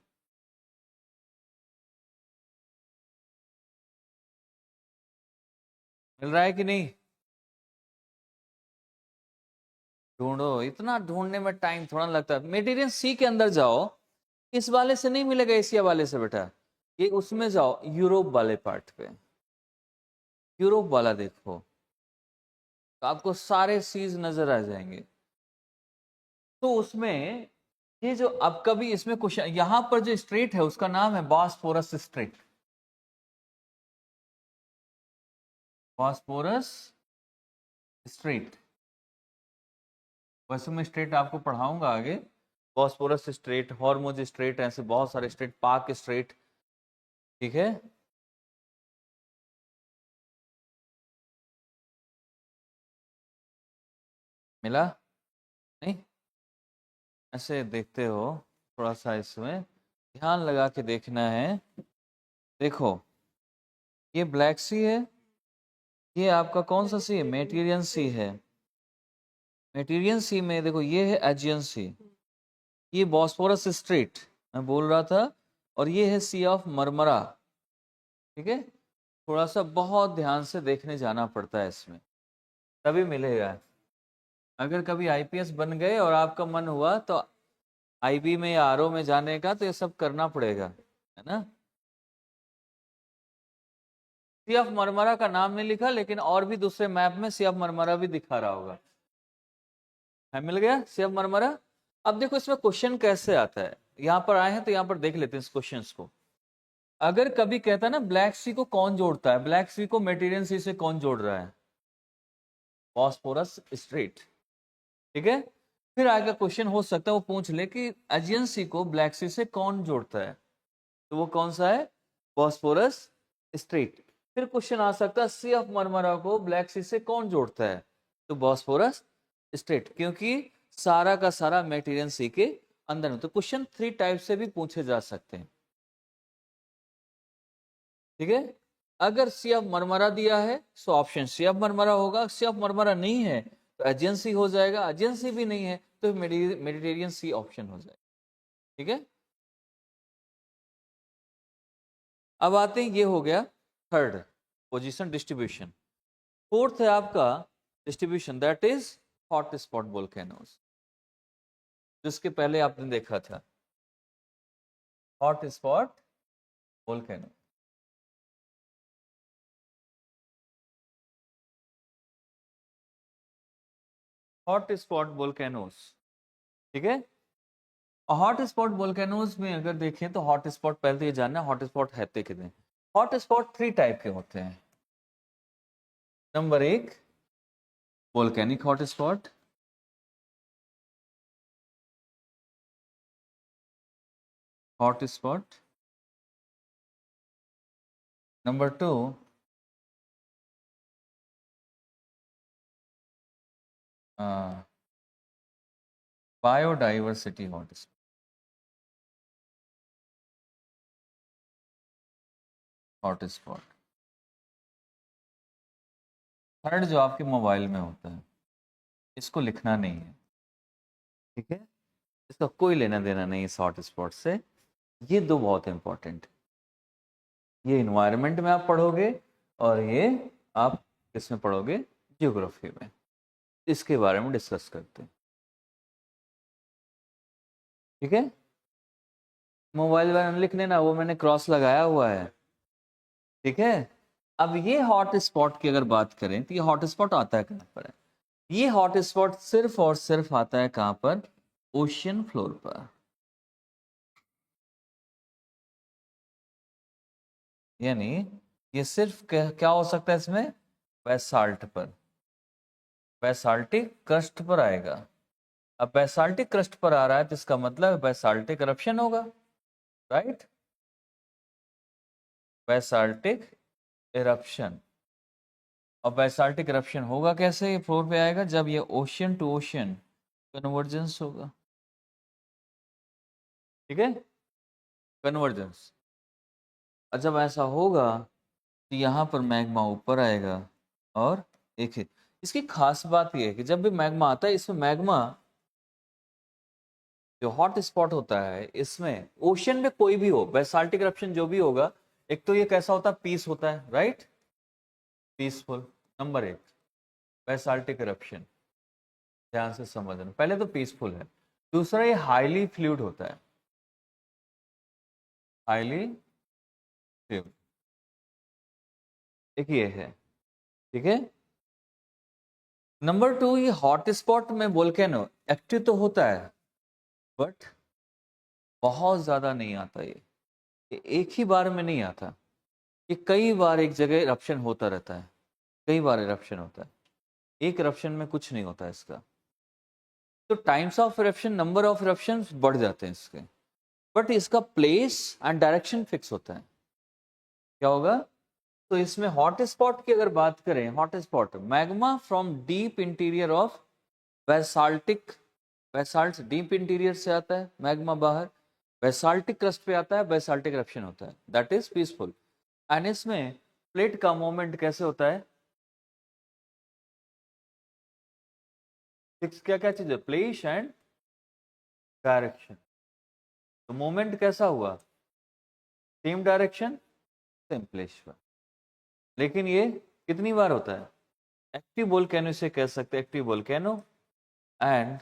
मिल रहा है कि नहीं? ढूंढो, इतना ढूंढने में टाइम थोड़ा लगता है। मेडिटेरियन सी के अंदर जाओ, इस वाले से नहीं मिलेगा, एशिया वाले से बेटा, ये उसमें जाओ यूरोप वाले पार्ट पे, यूरोप वाला देखो तो आपको सारे सीज नजर आ जाएंगे। तो उसमें ये जो अब कभी इसमें क्वेश्चन, यहां पर जो स्ट्रेट है उसका नाम है बॉस्फोरस स्ट्रेट। बॉस्फोरस स्ट्रेट, वैसे मैं स्ट्रेट आपको पढ़ाऊंगा आगे। बॉस्फोरस स्ट्रेट, हॉर्मुज स्ट्रेट, ऐसे बहुत सारे स्ट्रेट, पाक स्ट्रेट। ठीक है, मिला? नहीं? ऐसे देखते हो, थोड़ा सा इसमें ध्यान लगा के देखना है। देखो, ये ब्लैक सी है, ये आपका कौन सा सी है? मेटीरियन सी है। मेटीरियन सी में देखो ये है एजियन सी, ये बॉस्फोरस स्ट्रेट मैं बोल रहा था, और ये है सी ऑफ मरमरा। ठीक है, थोड़ा सा बहुत ध्यान से देखने जाना पड़ता है इसमें, तभी मिलेगा। अगर कभी आईपीएस बन गए और आपका मन हुआ तो आईबी में या आरओ में जाने का, तो ये सब करना पड़ेगा, है ना। सी ऑफ मरमरा का नाम नहीं लिखा, लेकिन और भी दूसरे मैप में सी ऑफ मरमरा भी दिखा रहा होगा। है, मिल गया सी ऑफ मरमरा। अब देखो इसमें क्वेश्चन कैसे आता है, यहाँ पर आए हैं तो यहाँ पर देख लेते हैं इस क्वेश्चन को। अगर कभी कहता है ना ब्लैक सी को कौन जोड़ता है, ब्लैक सी को मेटीरियन सी से कौन जोड़ रहा है? Bosphorus straight. ठीक है, फिर आगे क्वेश्चन हो सकता है वो पूछ ले कि एजियन सी को ब्लैक सी से कौन जोड़ता है, तो वो कौन सा है? Bosphorus straight. फिर क्वेश्चन आ सकता है सी ऑफ मरमरा को ब्लैक सी से कौन जोड़ता है, तो बॉस्फोरस स्ट्रेट, क्योंकि सारा का सारा मेटीरियल सी के अंदर में। तो क्वेश्चन 3 टाइप से भी पूछे जा सकते हैं। ठीक है, अगर सी ऑफ मरमरा दिया है तो ऑप्शन सी ऑफ मरमरा होगा, सी ऑफ मरमरा नहीं है तो एजेंसी हो जाएगा, एजेंसी भी नहीं है तो मेडिटेरियन सी ऑप्शन हो जाएगा। ठीक है, अब आते हैं, ये हो गया थर्ड पोजीशन डिस्ट्रीब्यूशन। फोर्थ है आपका distribution, that is hot spot volcanoes, जिसके पहले आपने देखा था hot spot volcano. Hot spot volcanoes, ठीक है। हॉट स्पॉट वोल्केनोज में अगर देखें तो हॉट स्पॉट, पहले तो ये जानना हॉट स्पॉट है कितने। हॉट स्पॉट 3 टाइप के होते हैं। Number 1 volcanic hot spot, hot spot. Number 2 biodiversity hot spot, hot spot. Third जो आपके मोबाइल में होता है, इसको लिखना नहीं है, ठीक है, इसका कोई लेना देना नहीं इस हॉट स्पॉट से। ये दो बहुत इंपॉर्टेंट, ये इन्वायरमेंट में आप पढ़ोगे और ये आप किसमें पढ़ोगे? ज्योग्राफी में। इसके बारे में डिस्कस करते हैं, ठीक है। मोबाइल वाले लिख लेना, वो मैंने क्रॉस लगाया हुआ है, ठीक है। अब ये हॉट स्पॉट की अगर बात करें तो ये हॉट स्पॉट आता है कहाँ पर है? ये हॉट स्पॉट सिर्फ और सिर्फ आता है कहाँ पर? ओशियन फ्लोर पर, यानी ये सिर्फ क्या हो सकता है इसमें, बेसाल्ट पर, बेसाल्टिक क्रस्ट पर आएगा। अब बेसाल्टिक क्रस्ट पर आ रहा है तो इसका मतलब बेसाल्टिक इरप्शन होगा, राइट, बेसाल्टिक इरप्शन। और बेसाल्टिक इरप्शन होगा कैसे, ये फ्लोर पे आएगा जब ये ओशियन टू ओशियन कन्वर्जेंस होगा, ठीक है, कन्वर्जेंस। और जब ऐसा होगा तो यहाँ पर मैग्मा ऊपर आएगा। और एक इसकी खास बात यह है कि जब भी मैग्मा आता है इसमें मैग्मा जो हॉट स्पॉट होता है इसमें, ओशन में कोई भी हो बेसाल्टिक इरप्शन जो भी होगा, एक तो ये कैसा होता है, पीस होता है, राइट, पीसफुल, नंबर एक, बेसाल्टिक इरप्शन, ध्यान से समझना, पहले तो पीसफुल है। दूसरा ये हाईली फ्लूइड होता है, हाईली फ्लूइड, एक ये है, ठीक है। नंबर टू, ये हॉट स्पॉट में वोल्केनो एक्टिव तो होता है बट बहुत ज्यादा नहीं आता ये एक ही बार में नहीं आता, ये कई बार एक जगह इरप्शन होता रहता है, कई बार इरप्शन होता है, एक इरप्शन में कुछ नहीं होता इसका। तो times of eruption, number of eruption बढ़ जाते हैं इसके, बट इसका प्लेस एंड डायरेक्शन फिक्स होता है। क्या होगा, तो इसमें हॉट स्पॉट की अगर बात करें, hot spot magma from deep interior of basaltic, basalt deep interior से आता है मैग्मा बाहर, बेसाल्टिक क्रस्ट पे आता है, बेसाल्टिक इरप्शन होता है, दैट इज पीसफुल। एंड इसमें प्लेट का मूवमेंट कैसे होता है, सिक्स क्या क्या चीज है, प्लेस एंड डायरेक्शन। तो मूवमेंट कैसा हुआ, सेम डायरेक्शन सेम प्लेस पर, लेकिन ये कितनी बार होता है, एक्टिव वोल्केनो से कह सकते हैं, active volcano and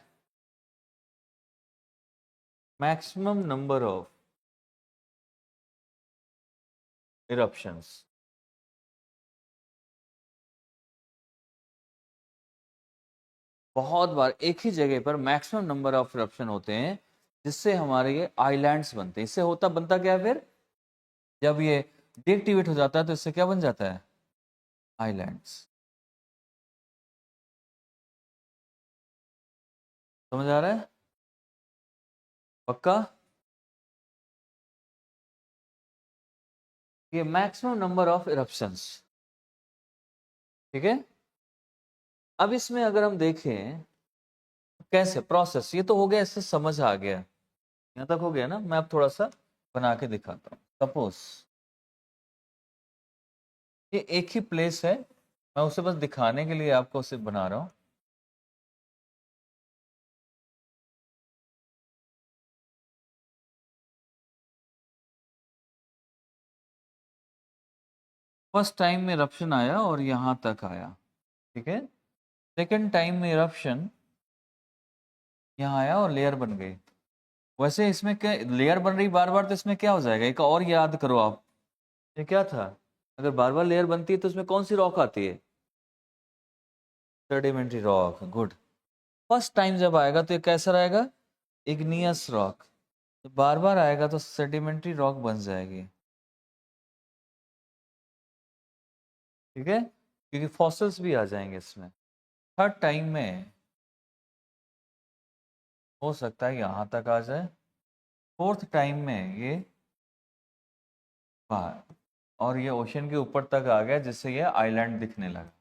maximum number of eruptions, बहुत बार एक ही जगह पर मैक्सिमम नंबर ऑफ इरप्शन होते हैं, जिससे हमारे ये आइलैंड्स बनते हैं। इससे होता बनता क्या है फिर, जब ये डीएक्टिवेट हो जाता है तो इससे क्या बन जाता है, आइलैंड्स। समझ आ रहा है, पक्का, ये मैक्सिमम नंबर ऑफ इरप्शंस, ठीक है। अब इसमें अगर हम देखें कैसे प्रोसेस, ये तो हो गया, इससे समझ आ गया, यहाँ तक हो गया ना। मैं अब थोड़ा सा बना के दिखाता हूँ। सपोज ये एक ही प्लेस है, मैं उसे बस दिखाने के लिए आपको उसे बना रहा हूँ। फर्स्ट टाइम में इरप्शन आया और यहाँ तक आया, ठीक है। सेकेंड टाइम में इरप्शन यहाँ आया और लेयर बन गई। वैसे इसमें क्या लेयर बन रही बार बार, तो इसमें क्या हो जाएगा, एक और याद करो आप, ये क्या था, अगर बार बार लेयर बनती है तो इसमें कौन सी रॉक आती है, sedimentary rock, good. First time जब आएगा तो ये कैसा रहेगा, इग्नियस रॉक, तो बार बार आएगा तो सेडिमेंट्री रॉक बन जाएगी, ठीक है, क्योंकि फॉसिल्स भी आ जाएंगे इसमें। थर्ड टाइम में हो सकता है यहाँ तक आ जाए, फोर्थ टाइम में ये बाहर, और ये ओशन के ऊपर तक आ गया जिससे ये आइलैंड दिखने लगा।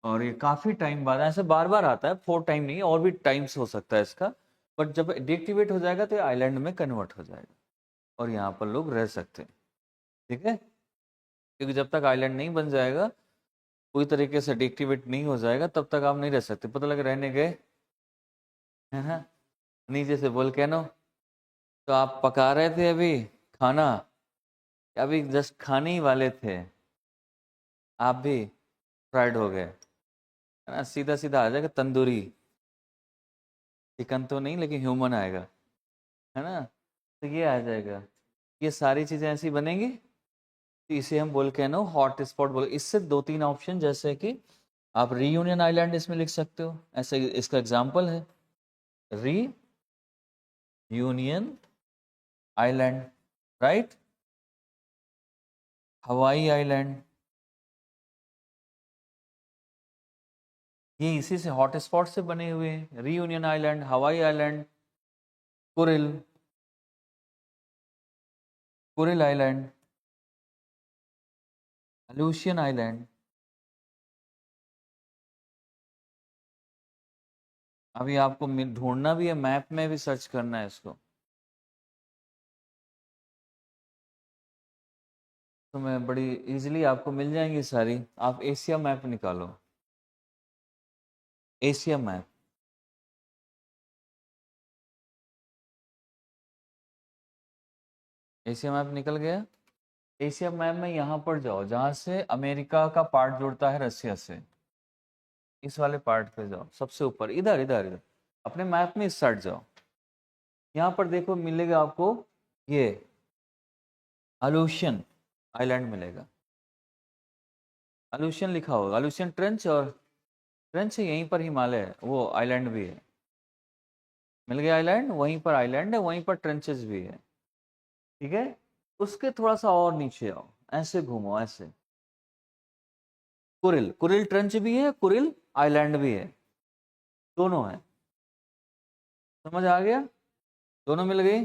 और ये काफी टाइम बाद, ऐसे बार बार आता है, फोर टाइम नहीं, और भी टाइम्स हो सकता है इसका, बट जब डीएक्टिवेट हो जाएगा तो ये आइलैंड में कन्वर्ट हो जाएगा और यहाँ पर लोग रह सकते हैं, ठीक है। क्योंकि जब तक आइलैंड नहीं बन जाएगा, पूरी तरीके से डीएक्टिवेट नहीं हो जाएगा, तब तक आप नहीं रह सकते। पता लग रहने गए है ना, नीचे से वोल्केनो, तो आप पका रहे थे अभी खाना, अभी जस्ट खाने ही वाले थे, आप भी फ्राइड हो गए, है ना, सीधा सीधा आ जाएगा तंदूरी, चिकन तो नहीं लेकिन ह्यूमन आएगा, है ना, तो ये आ जाएगा, ये सारी चीज़ें ऐसी बनेंगी, तो इसे हम वोल्केनो हॉट स्पॉट बोल। इससे दो तीन ऑप्शन, जैसे कि आप रीयूनियन आइलैंड इसमें लिख सकते हो, ऐसे इसका एग्जाम्पल है, Reunion island, right, Hawaii island, ये इसी से हॉटस्पॉट से बने हुए हैं। Reunion island, Hawaii island, Kuril, Kuril island, Aleutian island. अभी आपको ढूंढना भी है, मैप में भी सर्च करना है इसको, तो मैं बड़ी इजीली आपको मिल जाएंगी सारी। आप एशिया मैप निकालो, एशिया मैप, एशिया मैप निकल गया। एशिया मैप में यहाँ पर जाओ जहाँ से अमेरिका का पार्ट जुड़ता है रसिया से, इस वाले पार्ट पे जाओ, सबसे ऊपर, इधर इधर इधर अपने मैप में इस साइड जाओ। यहाँ पर देखो मिलेगा आपको ये अलूशियन आइलैंड मिलेगा। अलूशियन लिखा होगा, अलूशियन ट्रेंच, और ट्रेंच यहीं पर हिमालय है, वो आइलैंड भी है। मिल गया आइलैंड, वहीं पर आइलैंड है, वहीं पर ट्रेंचेस भी है। ठीक है, उसके थोड़ा सा और नीचे आओ, ऐसे घूमो ऐसे, कुरिल, कुरिल ट्रेंच भी है, कुरिल आइलैंड भी है, दोनों है। समझ आ गया, दोनों मिल गई।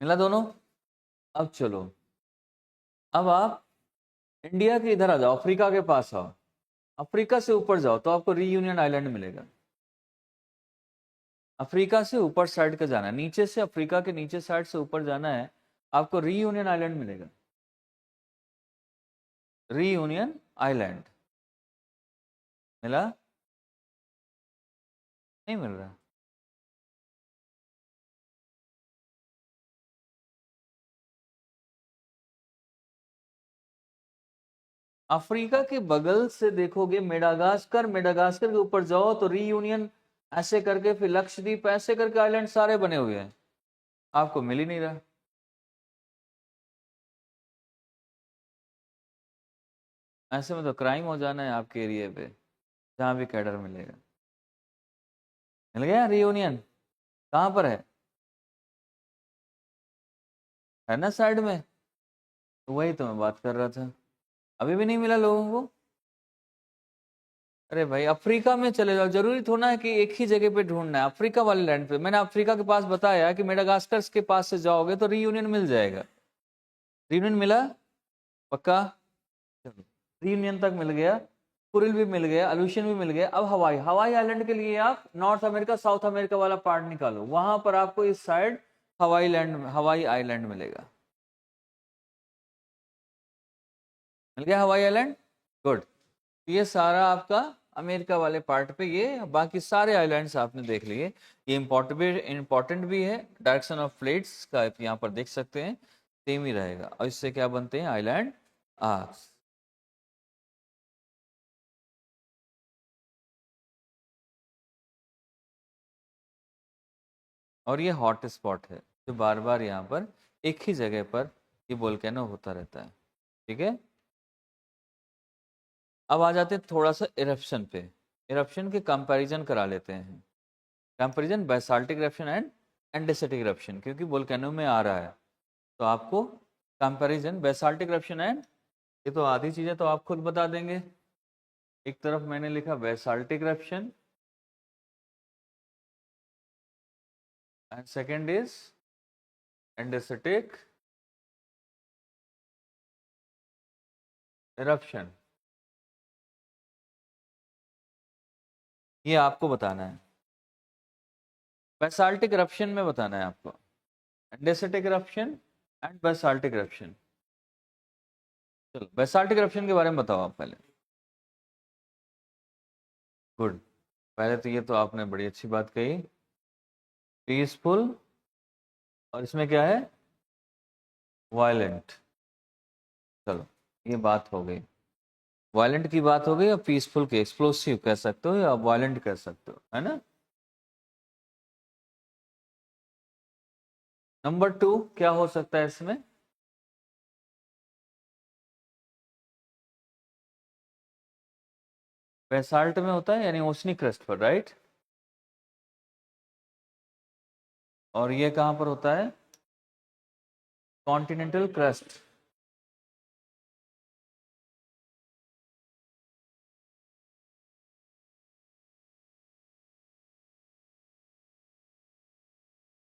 मिला दोनों। अब चलो, अब आप इंडिया के इधर आ जाओ, अफ्रीका के पास आओ, अफ्रीका से ऊपर जाओ तो आपको रीयूनियन आइलैंड मिलेगा। अफ्रीका से ऊपर साइड का जाना है, नीचे से, अफ्रीका के नीचे साइड से ऊपर जाना है, आपको रीयूनियन आइलैंड मिलेगा। रीयूनियन आइलैंड मिला, नहीं मिल रहा। अफ्रीका के बगल से देखोगे मेडागास्कर, मेडागास्कर के ऊपर जाओ तो रीयूनियन, ऐसे करके फिर लक्षद्वीप, ऐसे करके आइलैंड सारे बने हुए हैं, आपको मिल ही नहीं रहा। ऐसे में तो क्राइम हो जाना है आपके एरिया पे, जहां भी कैडर मिलेगा। मिल गया रीयूनियन, कहाँ पर है ना साइड में, तो वही तो मैं बात कर रहा था। अभी भी नहीं मिला लोगों को। अरे भाई अफ्रीका में चले जाओ, जरूरी थोड़ा है कि एक ही जगह पे ढूंढना है, अफ्रीका वाले लैंड पे। मैंने अफ्रीका के पास बताया कि मेडागास्कर के पास से जाओगे तो रीयूनियन मिल जाएगा। रीयूनियन मिला पक्का, चलो रीयूनियन तक मिल गया, कुरिल भी मिल गया, अलूशियन भी मिल गया। अब हवाई, हवाई आइलैंड के लिए आप नॉर्थ अमेरिका साउथ अमेरिका वाला पार्ट निकालो, वहां पर आपको इस साइड हवाई लैंड, हवाई आइलैंड मिलेगा। मिल गया हवाई आइलैंड, गुड। ये सारा आपका अमेरिका वाले पार्ट पे, ये बाकी सारे आइलैंड्स आपने देख लिए। ये इंपॉर्टेंट भी है, डायरेक्शन ऑफ फ्लेट्स का आप यहाँ पर देख सकते हैं, सेम ही रहेगा। और इससे क्या बनते हैं, आइलैंड आर्क्स। और ये हॉट स्पॉट है, जो बार बार यहाँ पर एक ही जगह पर ये वोल्केनो होता रहता है। ठीक है, अब आ जाते हैं थोड़ा सा इरप्शन पे, इरप्शन के कंपैरिजन करा लेते हैं। Comparison basaltic eruption and andesitic eruption, क्योंकि वोल्केनो में आ रहा है, तो आपको कंपैरिजन बेसाल्टिक इरप्शन एंड, ये तो आधी चीजें तो आप खुद बता देंगे। एक तरफ मैंने लिखा basaltic eruption and second is andesitic eruption, ये आपको बताना है। बेसाल्टिक इरप्शन में बताना है आपको, एंडेसिटिक इरप्शन एंड बेसाल्टिक इरप्शन। चलो बेसाल्टिक इरप्शन के बारे में बताओ आप पहले। गुड, पहले तो ये तो आपने बड़ी अच्छी बात कही, पीसफुल, और इसमें क्या है, वायलेंट। चलो ये बात हो गई, वायलेंट की बात हो गई। और पीसफुल के एक्सप्लोसिव कह सकते हो या वायलेंट कह सकते हो, है ना। नंबर 2 क्या हो सकता है इसमें, बेसाल्ट में होता है यानी ओशनी क्रस्ट पर, राइट। और ये कहाँ पर होता है? Continental crust.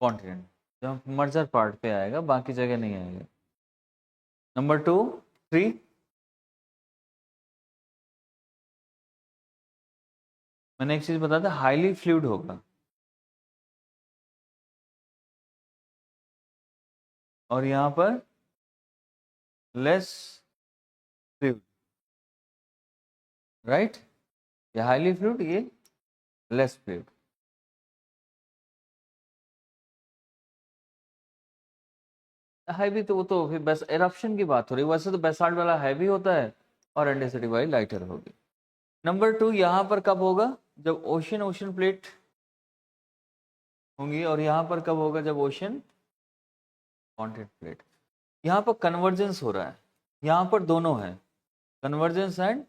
कॉन्टिनेंट जब मर्जर पार्ट पे आएगा, बाकी जगह नहीं आएगा। नंबर 2, 3, मैंने एक चीज बताया था, हाईली फ्लूइड होगा। और यहाँ पर लेस फ्लूइड, राइट। ये हाईली फ्लूइड, ये लेस फ्लूइड। हैवी तो वो तो फिर बस एरप्शन की बात हो रही है, वैसे तो बेसाल्ट वाला हैवी होता है और एंडेसिटी वाली लाइटर होगी। नंबर 2 यहाँ पर कब होगा? जब ओशन ओशन प्लेट होंगी। और यहाँ पर कब होगा? जब ओशन कॉन्टिनेंट प्लेट। यहाँ पर कन्वर्जेंस हो रहा है, यहाँ पर दोनों है, कन्वर्जेंस एंड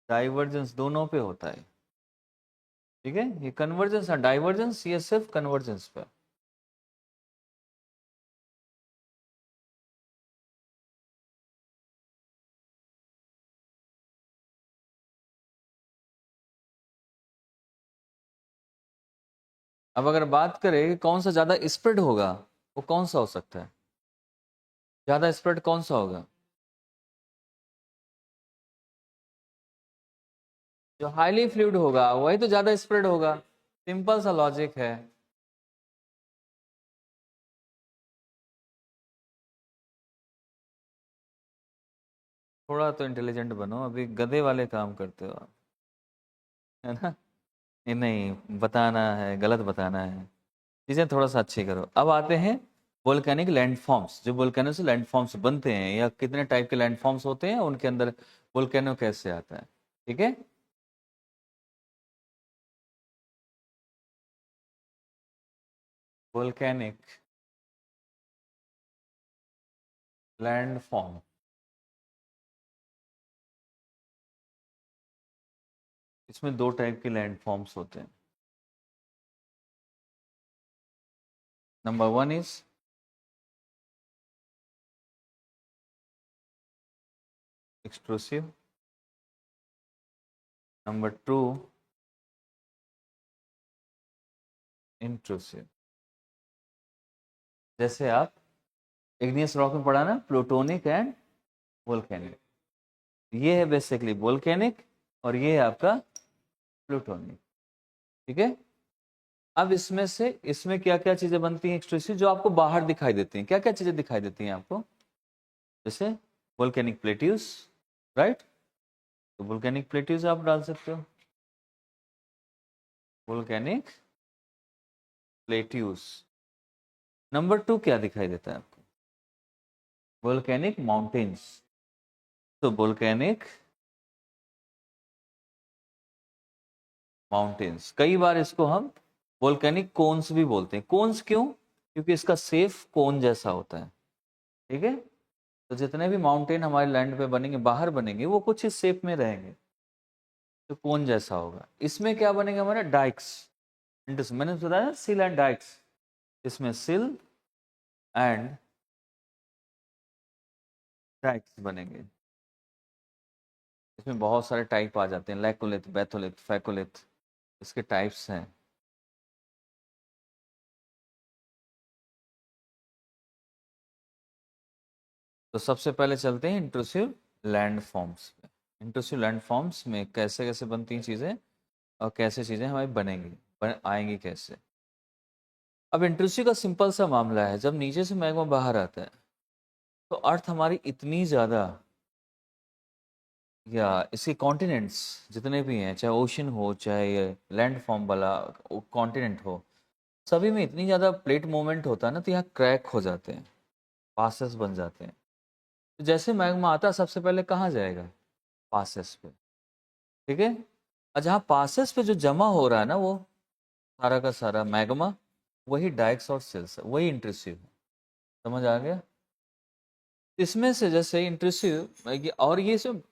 डाइवर्जेंस दोनों पे होता है, ठीक है। ये कन्वर्जेंस और डाइवर्जेंस, ये सिर्फ कन्वर्जेंस पे। अब अगर बात करें कि कौन सा ज्यादा स्प्रेड होगा, वो कौन सा हो सकता है? ज्यादा स्प्रेड कौन सा होगा? जो हाईली फ्लूइड होगा वही तो ज्यादा स्प्रेड होगा, सिंपल सा लॉजिक है। थोड़ा तो इंटेलिजेंट बनो, अभी गधे वाले काम करते हो आप, है ना। ये नहीं बताना है, गलत बताना है, चीजें थोड़ा सा अच्छी करो। अब आते हैं वोल्केनिक लैंडफॉर्म्स। जो वोल्केनो से लैंडफॉर्म्स बनते हैं, या कितने टाइप के लैंडफॉर्म्स होते हैं, उनके अंदर वोल्केनो कैसे आता है, ठीक है। वोल्केनिक लैंडफॉर्म, इसमें दो टाइप के लैंडफॉर्म्स होते हैं। Number 1 is extrusive, number 2 intrusive. जैसे आप इग्नियस रॉक में पढ़ा ना, प्लूटोनिक एंड वोल्केनिक। ये है बेसिकली वोल्केनिक और ये है आपका प्लूटोनिक, ठीक है। अब इसमें से इसमें क्या क्या चीजें बनती हैं एक्सट्रूसिव, जो आपको बाहर दिखाई देती हैं? क्या क्या चीजें दिखाई देती हैं आपको? जैसे वोल्केनिक प्लेट्यूस, राइट। तो वोल्केनिक प्लेट्यूस आप डाल सकते हो, वोल्केनिक प्लेट्यूस। नंबर 2 क्या दिखाई देता है आपको? Volcanic mountains. तो वोल्केनिक माउंटेन्स, कई बार इसको हम वोल्केनिक कोन्स भी बोलते हैं। कोन्स क्यों? क्योंकि इसका सेफ कोन जैसा होता है, ठीक है। तो जितने भी माउंटेन हमारे लैंड पे बनेंगे, बाहर बनेंगे, वो कुछ इस शेप में रहेंगे, तो कोन जैसा होगा। इसमें क्या बनेगा हमारा? डाइक्स। मैंने बताया सिल एंड डाइक्स, इसमें सिल एंड डाइक्स बनेंगे। इसमें बहुत सारे टाइप आ जाते हैं, लैकोलिथ, बैथोलिथ, फैकोलिथ, इसके टाइप्स हैं। तो सबसे पहले चलते हैं इंट्रूसिव लैंड फॉर्म्स पे। इंट्रूसिव लैंड फॉर्म्स में कैसे कैसे बनती हैं चीज़ें, और कैसे चीज़ें हमारी बनेंगी, आएंगी कैसे। अब इंट्रूसिव का सिंपल सा मामला है, जब नीचे से मैग्मा बाहर आता है, तो अर्थ हमारी इतनी ज़्यादा, या इसके कॉन्टिनेंट्स जितने भी हैं, चाहे ओशन हो चाहे लैंड फॉर्म वाला कॉन्टिनेंट हो, सभी में इतनी ज़्यादा प्लेट मूवमेंट होता है ना, तो यहाँ क्रैक हो जाते हैं, पासेस बन जाते हैं। तो जैसे मैग्मा आता है, सबसे पहले कहाँ जाएगा? पासेस पे, ठीक है। और जहाँ पासेस पे जो जमा हो रहा है ना, वो सारा का सारा मैग्मा, वही डाइक्स और सिल्स है, वही इंट्रूसिव है। समझ आ गया? इसमें से जैसे इंट्रूसिव, और ये सब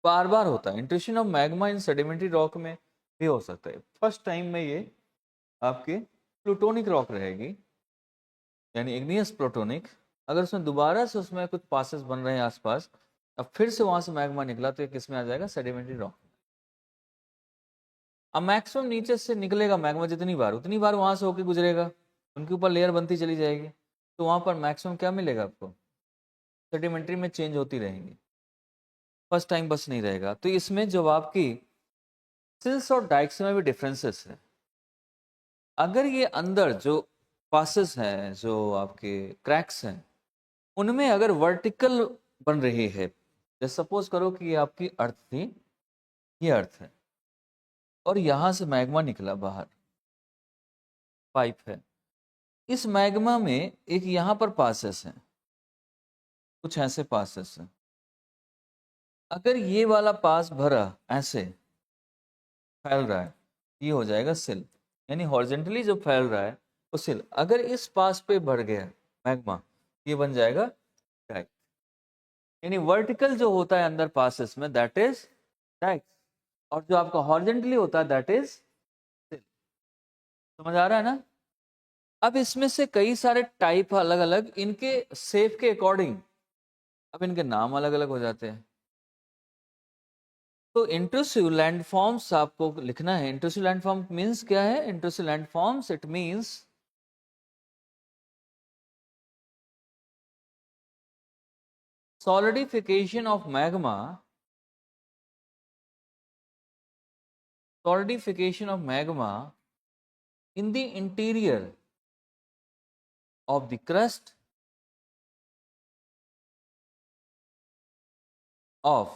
बार बार होता है। Intrusion of magma in sedimentary rock में भी हो सकता है। फर्स्ट टाइम में ये आपके प्लूटोनिक रॉक रहेगी, यानी इग्नियस प्लूटोनिक। अगर उसमें दोबारा से उसमें कुछ पासेस बन रहे हैं आसपास, अब फिर से वहां से मैग्मा निकला, तो ये किस में आ जाएगा? Sedimentary rock. अब मैक्सिमम नीचे से निकलेगा मैग्मा जितनी बार, उतनी बार वहां से होकर गुजरेगा, उनके ऊपर लेयर बनती चली जाएगी, तो वहां पर मैक्सिमम क्या मिलेगा आपको? सेडिमेंट्री में चेंज होती रहेंगी, फर्स्ट टाइम बस नहीं रहेगा। तो इसमें जो आपकी सिल्स और डाइक्स में भी डिफरेंसेस है। अगर ये अंदर जो पासेस हैं, जो आपके क्रैक्स हैं, उनमें अगर वर्टिकल बन रही है, जैसे सपोज करो कि ये आपकी अर्थ थी, ये अर्थ है, और यहां से मैग्मा निकला बाहर, पाइप है, इस मैग्मा में एक यहां पर पासेस हैं, कुछ ऐसे पासेस हैं। अगर ये वाला पास भरा ऐसे फैल रहा है, ये हो जाएगा सिल, यानी हॉरिजेंटली जो फैल रहा है वो सिल। अगर इस पास पे बढ़ गया मैग्मा, ये बन जाएगा डाइक, यानी वर्टिकल जो होता है अंदर पासेस में, दैट इज डाइक, और जो आपका हॉरिजेंटली होता है दैट इज सिल। समझ आ रहा है ना? अब इसमें से कई सारे टाइप अलग अलग, इनके शेप के अकॉर्डिंग अब इनके नाम अलग अलग हो जाते हैं। तो इंट्रूसिव लैंडफॉर्म्स आपको लिखना है। इंट्रूसिव लैंडफॉर्म मींस क्या है? Intrusive landforms it means solidification of magma, solidification of magma in the interior of the crust of,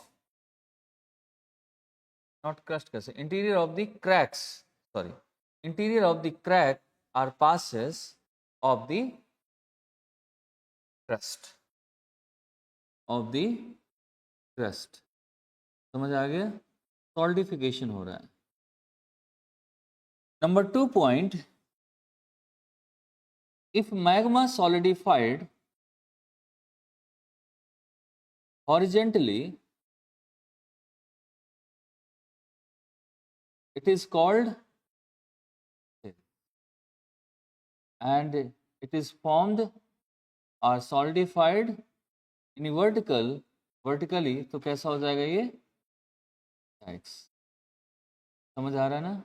not crust कैसे, interior of the cracks, sorry, interior of the crack are passes of the crust, of the crust। समझ आ गया? Solidification हो रहा है। Number 2 point, if magma solidified horizontally, it is called, and it is formed or solidified in vertically, तो कैसा हो जाएगा ये? dikes। समझ आ रहा है ना?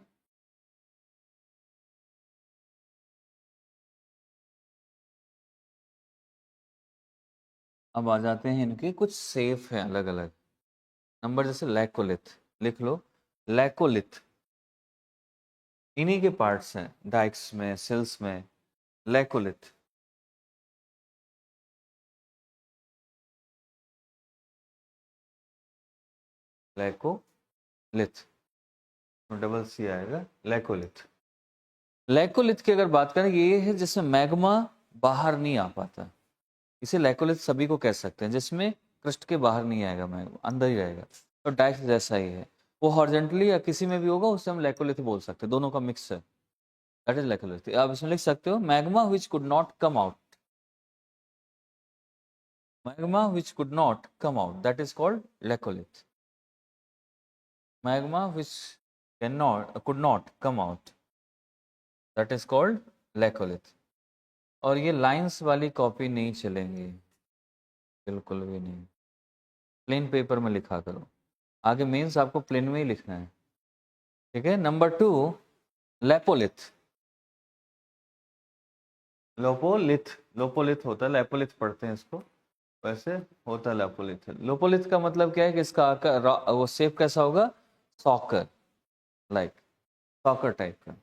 अब आ जाते हैं इनके कुछ सेफ हैं अलग अलग नंबर, जैसे लैकोलिथ, लिख लो लैकोलिथ, इन्हीं के पार्ट्स हैं डाइक्स में, सिल्स में। लैकोलिथ, लैकोलिथ, डबल सी आएगा, लैकोलिथ। लैकोलिथ की अगर बात करें, ये है जिसमें मैग्मा बाहर नहीं आ पाता, इसे लैकोलिथ सभी को कह सकते हैं, जिसमें क्रस्ट के बाहर नहीं आएगा मैग्मा, अंदर ही रहेगा। तो डाइक्स जैसा ही है, वो हॉरिजेंटली या किसी में भी होगा, उससे हम लैकोलिथ बोल सकते हैं, दोनों का मिक्स है, दैट इज लैकोलिथ। आप इसमें लिख सकते हो magma which could not come out, magma which could not come out, that is called laccolith। magma which could not come out, that is called laccolith। और ये लाइंस वाली copy नहीं चलेंगी, बिल्कुल भी नहीं, प्लेन पेपर में लिखा करो, आगे मेंस आपको प्लेन में ही लिखना है, ठीक है। नंबर 2 लेपोलिथ, लोपोलिथ, लोपोलिथ होता है, लेपोलिथ पढ़ते हैं इसको, वैसे होता है लेपोलिथ। लोपोलिथ का मतलब क्या है कि इसका आकार, वो शेप कैसा होगा? सॉकर, लाइक सॉकर टाइप का।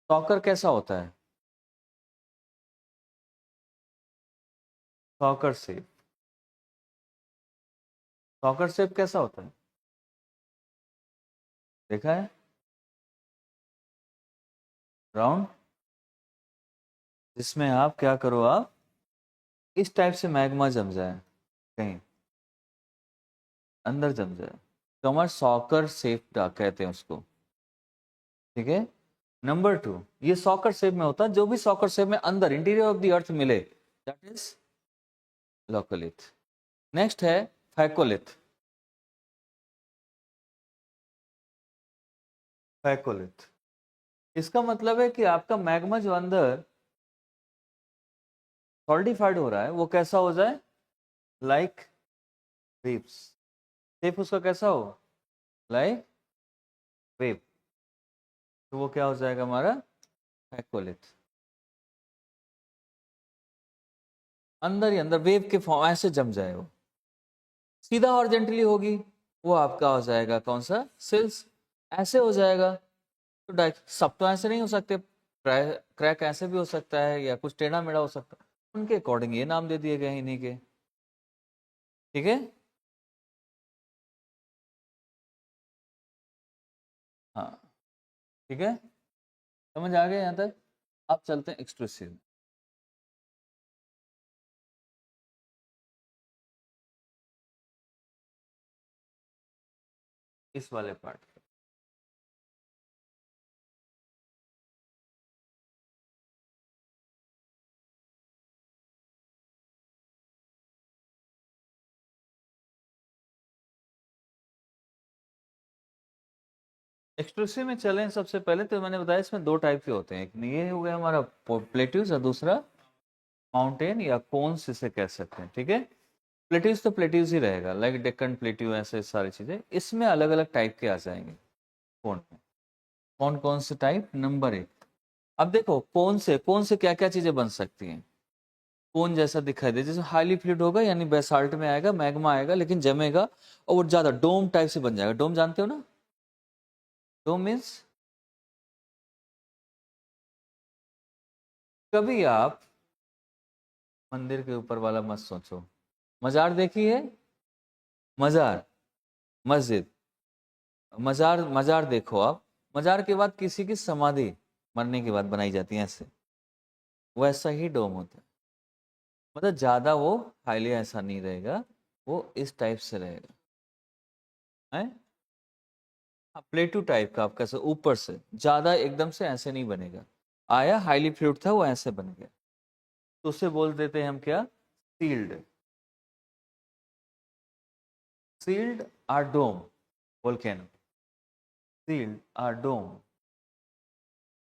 सॉकर कैसा होता है? सॉकर शेप, सॉकर शेप कैसा होता है? देखा है? राउंड, जिसमें आप क्या करो, आप इस टाइप से मैग्मा जम जाए, कहीं अंदर जम जाए, तो हमारे सॉकर शेप कहते हैं उसको, ठीक है। नंबर 2, ये सॉकर शेप में होता है, जो भी सॉकर शेप में अंदर इंटीरियर ऑफ द अर्थ मिले, दैट इज लोकोलिथ। नेक्स्ट है फैकोलिथ। फैकोलिथ, इसका मतलब है कि आपका मैग्मा जो अंदर सॉलिडिफाइड हो रहा है वो कैसा हो जाए, लाइक वेव्स। शेप उसका कैसा हो, लाइक वेव। तो वो क्या हो जाएगा हमारा फैकोलिथ। अंदर ही अंदर वेव के फॉर्म ऐसे जम जाए वो। सीधा हॉरिजॉन्टली होगी वो आपका हो जाएगा कौन सा, सिल्स। ऐसे हो जाएगा तो सब तो ऐसे नहीं हो सकते, क्रैक ऐसे भी हो सकता है या कुछ टेढ़ा मेढ़ा हो सकता है, उनके अकॉर्डिंग ये नाम दे दिए गए इन्हीं के। ठीक है, हाँ ठीक है, समझ आ गया यहाँ तक। अब चलते हैं एक्सट्रूसिव। इस वाले पार्ट। एक्सट्रूसिव में चलें, सबसे पहले तो मैंने बताया इसमें दो टाइप के होते हैं, एक ये हो गया हमारा प्लेट्यूज और दूसरा माउंटेन या कोन्स इसे कह सकते हैं। ठीक है, प्लेट्यूज तो प्लेट्यूज ही रहेगा, लाइक डेक्कन प्लेट्यू, ऐसे सारी चीजें। इसमें अलग अलग टाइप के आ जाएंगे कोन में। कौन कौन से टाइप, नंबर एक। अब देखो कोन से क्या क्या चीजें बन सकती हैं। कोन जैसा दिखाई दे, जैसे हाईली फ्लूइड होगा यानी बेसाल्ट में आएगा, मैग्मा आएगा लेकिन जमेगा और वो ज्यादा डोम टाइप से बन जाएगा। डोम जानते हो ना, डोम मीन्स, कभी आप मंदिर के ऊपर वाला मत सोचो। मजार देखी है, मजार, मस्जिद, मजार, मजार देखो आप। मजार के बाद किसी की समाधि मरने के बाद बनाई जाती है ऐसे, वैसा ही डोम होता है। मतलब ज्यादा वो हाईली ऐसा नहीं रहेगा, वो इस टाइप से रहेगा है। हाँ, प्लेटू टाइप का आपका, ऊपर से ज्यादा एकदम से ऐसे नहीं बनेगा। आया हाईली फ्लूइड था वो ऐसे बन गया, तो उसे बोल देते हैं हम क्या, shield. Shield or dome volcano, shield or dome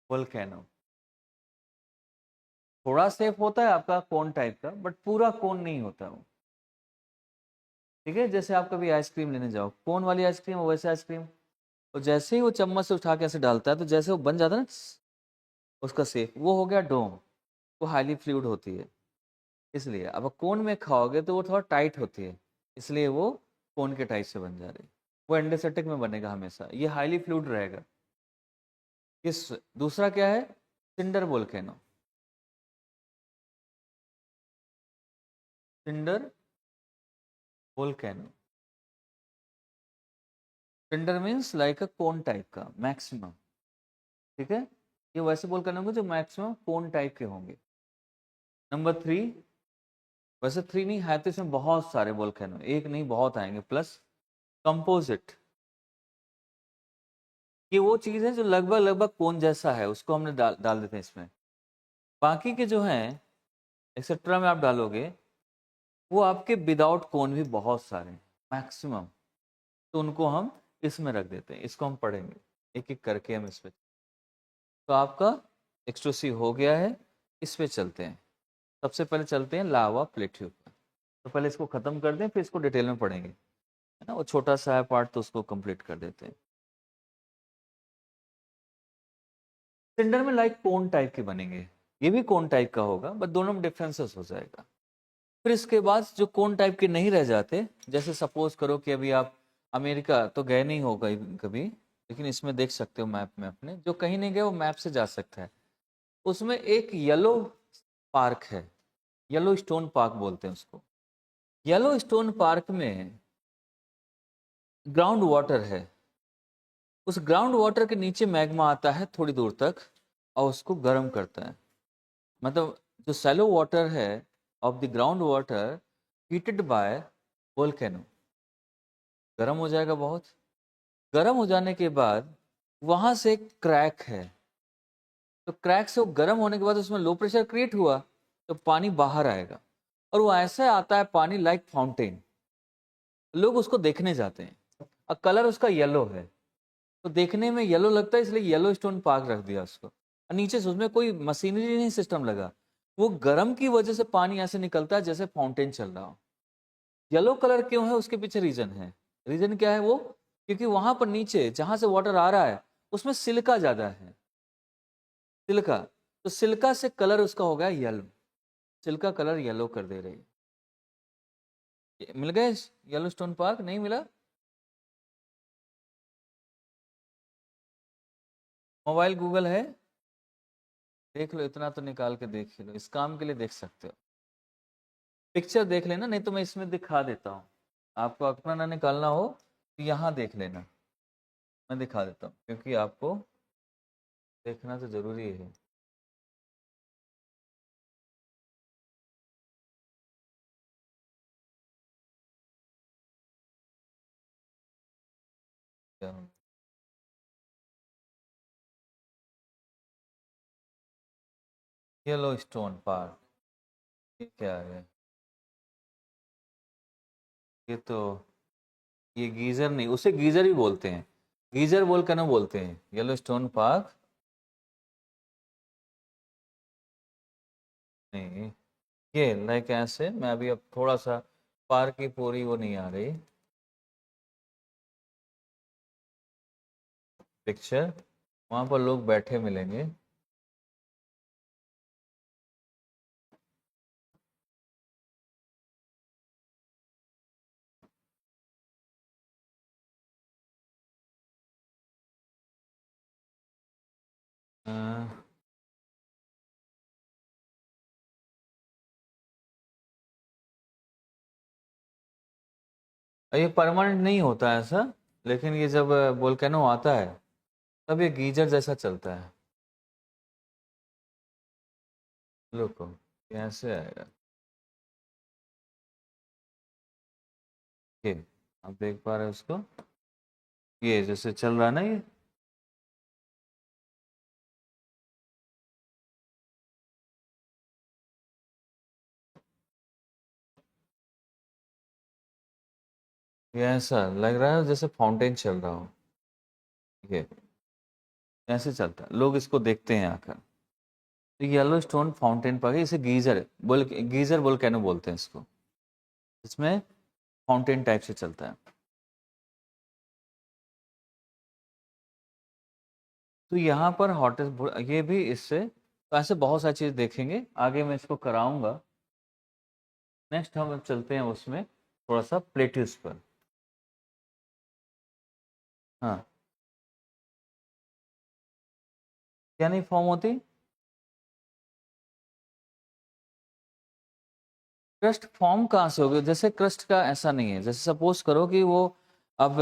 volcano. थोड़ा सेफ होता है आपका कोन टाइप का, बट पूरा कोन नहीं होता वो। ठीक है, जैसे आप कभी आइसक्रीम लेने जाओ, कोन वाली आइसक्रीम वैसे आइसक्रीम, तो जैसे ही वो चम्मच से उठा के ऐसे डालता है तो जैसे वो बन जाता है ना उसका सेप, वो हो गया डोम। वो हाईली फ्लूइड होती है इसलिए। अब कोन में खाओगे तो वो थोड़ा टाइट होती है, इसलिए वो कोन के टाइप से बन जा रही है। वो एंडोसेटिक में बनेगा हमेशा, ये हाईली फ्लूइड रहेगा। किस, दूसरा क्या है, cinder volcano. Cinder volcano, cinder means like a cone type का मैक्सिमम। ठीक है, ये वैसे वोल्केनो होंगे जो मैक्सिमम कोन टाइप के होंगे। नंबर थ्री, वैसे थ्री नहीं है तो इसमें बहुत सारे वोल्केनो, एक नहीं बहुत आएंगे, प्लस कंपोजिट। ये वो चीज है जो लगभग लगभग कोन जैसा है, उसको हमने डाल देते हैं इसमें। बाकी के जो हैं एक्सेट्रा में आप डालोगे, वो आपके विदाउट कोन भी बहुत सारे हैं मैक्सिमम, तो उनको हम इसमें रख देते हैं। इसको हम पढ़ेंगे एक एक करके हम इसमें। तो आपका एक्सट्रूसिव हो गया है, इस पे चलते हैं। सबसे पहले चलते हैं लावा प्लेट्यू पर। तो पहले इसको खत्म कर दें फिर इसको डिटेल में पढ़ेंगे, है ना, वो छोटा सा है पार्ट तो उसको कंप्लीट कर देते हैं। सिलेंडर में लाइक कोन टाइप के बनेंगे, ये भी कोन टाइप का होगा बट दोनों में डिफरेंसेस हो जाएगा। फिर इसके बाद जो कोन टाइप के नहीं रह जाते, जैसे सपोज करो कि अभी आप अमेरिका तो गए नहीं हो गई कभी, लेकिन इसमें देख सकते हो मैप में अपने, जो कहीं नहीं गए वो मैप से जा सकता है। उसमें एक येलो पार्क है, येलो स्टोन पार्क बोलते हैं उसको। येलो स्टोन पार्क में ग्राउंड वाटर है, उस ग्राउंड वाटर के नीचे मैग्मा आता है थोड़ी दूर तक और उसको गर्म करता है। मतलब जो सैलो वाटर है of the ground water heated bye volcano, गर्म हो जाएगा बहुत। गर्म हो जाने के बाद वहां से एक क्रैक है, तो क्रैक से वो गर्म होने के बाद उसमें लो प्रेशर क्रिएट हुआ तो पानी बाहर आएगा। और वो ऐसे आता है पानी लाइक फाउंटेन, लोग उसको देखने जाते हैं। और कलर उसका येलो है, तो देखने में येलो लगता है, इसलिए येलो स्टोन पार्क रख दिया उसको। और नीचे से उसमें कोई मशीनरी नहीं सिस्टम लगा, वो गर्म की वजह से पानी ऐसे निकलता है जैसे फाउंटेन चल रहा हो। येलो कलर क्यों है, उसके पीछे रीजन है। रीजन क्या है वो, क्योंकि वहां पर नीचे जहां से वाटर आ रहा है उसमें सिलिका ज्यादा है, सिलिका। तो सिलिका से कलर उसका हो गया येलो, सिलिका कलर येलो कर दे रही है। मिल गए येलो स्टोन पार्क, नहीं मिला? मोबाइल गूगल है, देख लो, इतना तो निकाल के देख ही लो, इस काम के लिए देख सकते हो। पिक्चर देख लेना, नहीं तो मैं इसमें दिखा देता हूँ। आपको अपना ना निकालना हो तो यहाँ देख लेना, मैं दिखा देता हूँ, क्योंकि आपको देखना तो जरूरी है। येलो स्टोन पार्क, ये क्या है? ये तो, ये गीजर नहीं, उसे गीजर ही बोलते हैं, गीजर बोल कर ना बोलते हैं येलो स्टोन पार्क। नहीं, ये लाइक ऐसे, मैं अभी अब थोड़ा सा, पार्क की पूरी वो नहीं आ रही पिक्चर, वहां पर लोग बैठे मिलेंगे। हाँ, ये परमानेंट नहीं होता ऐसा, लेकिन ये जब वोल्केनो आता है तब ये गीजर जैसा चलता है। रुको, कैसे आएगा ये, आप देख पा रहे हो उसको, ये जैसे चल रहा है ना ये, ये ऐसा लग रहा है जैसे फाउंटेन चल रहा हो, ये ऐसे चलता है, लोग इसको देखते हैं आकर। तो येलो स्टोन फाउंटेन पर इसे गीजर बोल, गीजर वोल्केनो बोलते हैं इसको, इसमें फाउंटेन टाइप से चलता है। तो यहाँ पर हॉटेस्ट, ये भी इससे, तो ऐसे बहुत सारी चीज़ देखेंगे आगे, मैं इसको कराऊंगा। नेक्स्ट हम अब चलते हैं उसमें थोड़ा सा प्लेट्यूस पर। हाँ, क्या नहीं फॉर्म होती? क्रस्ट फॉर्म कहाँ से होगी, जैसे क्रस्ट का ऐसा नहीं है, जैसे सपोज करो कि वो अब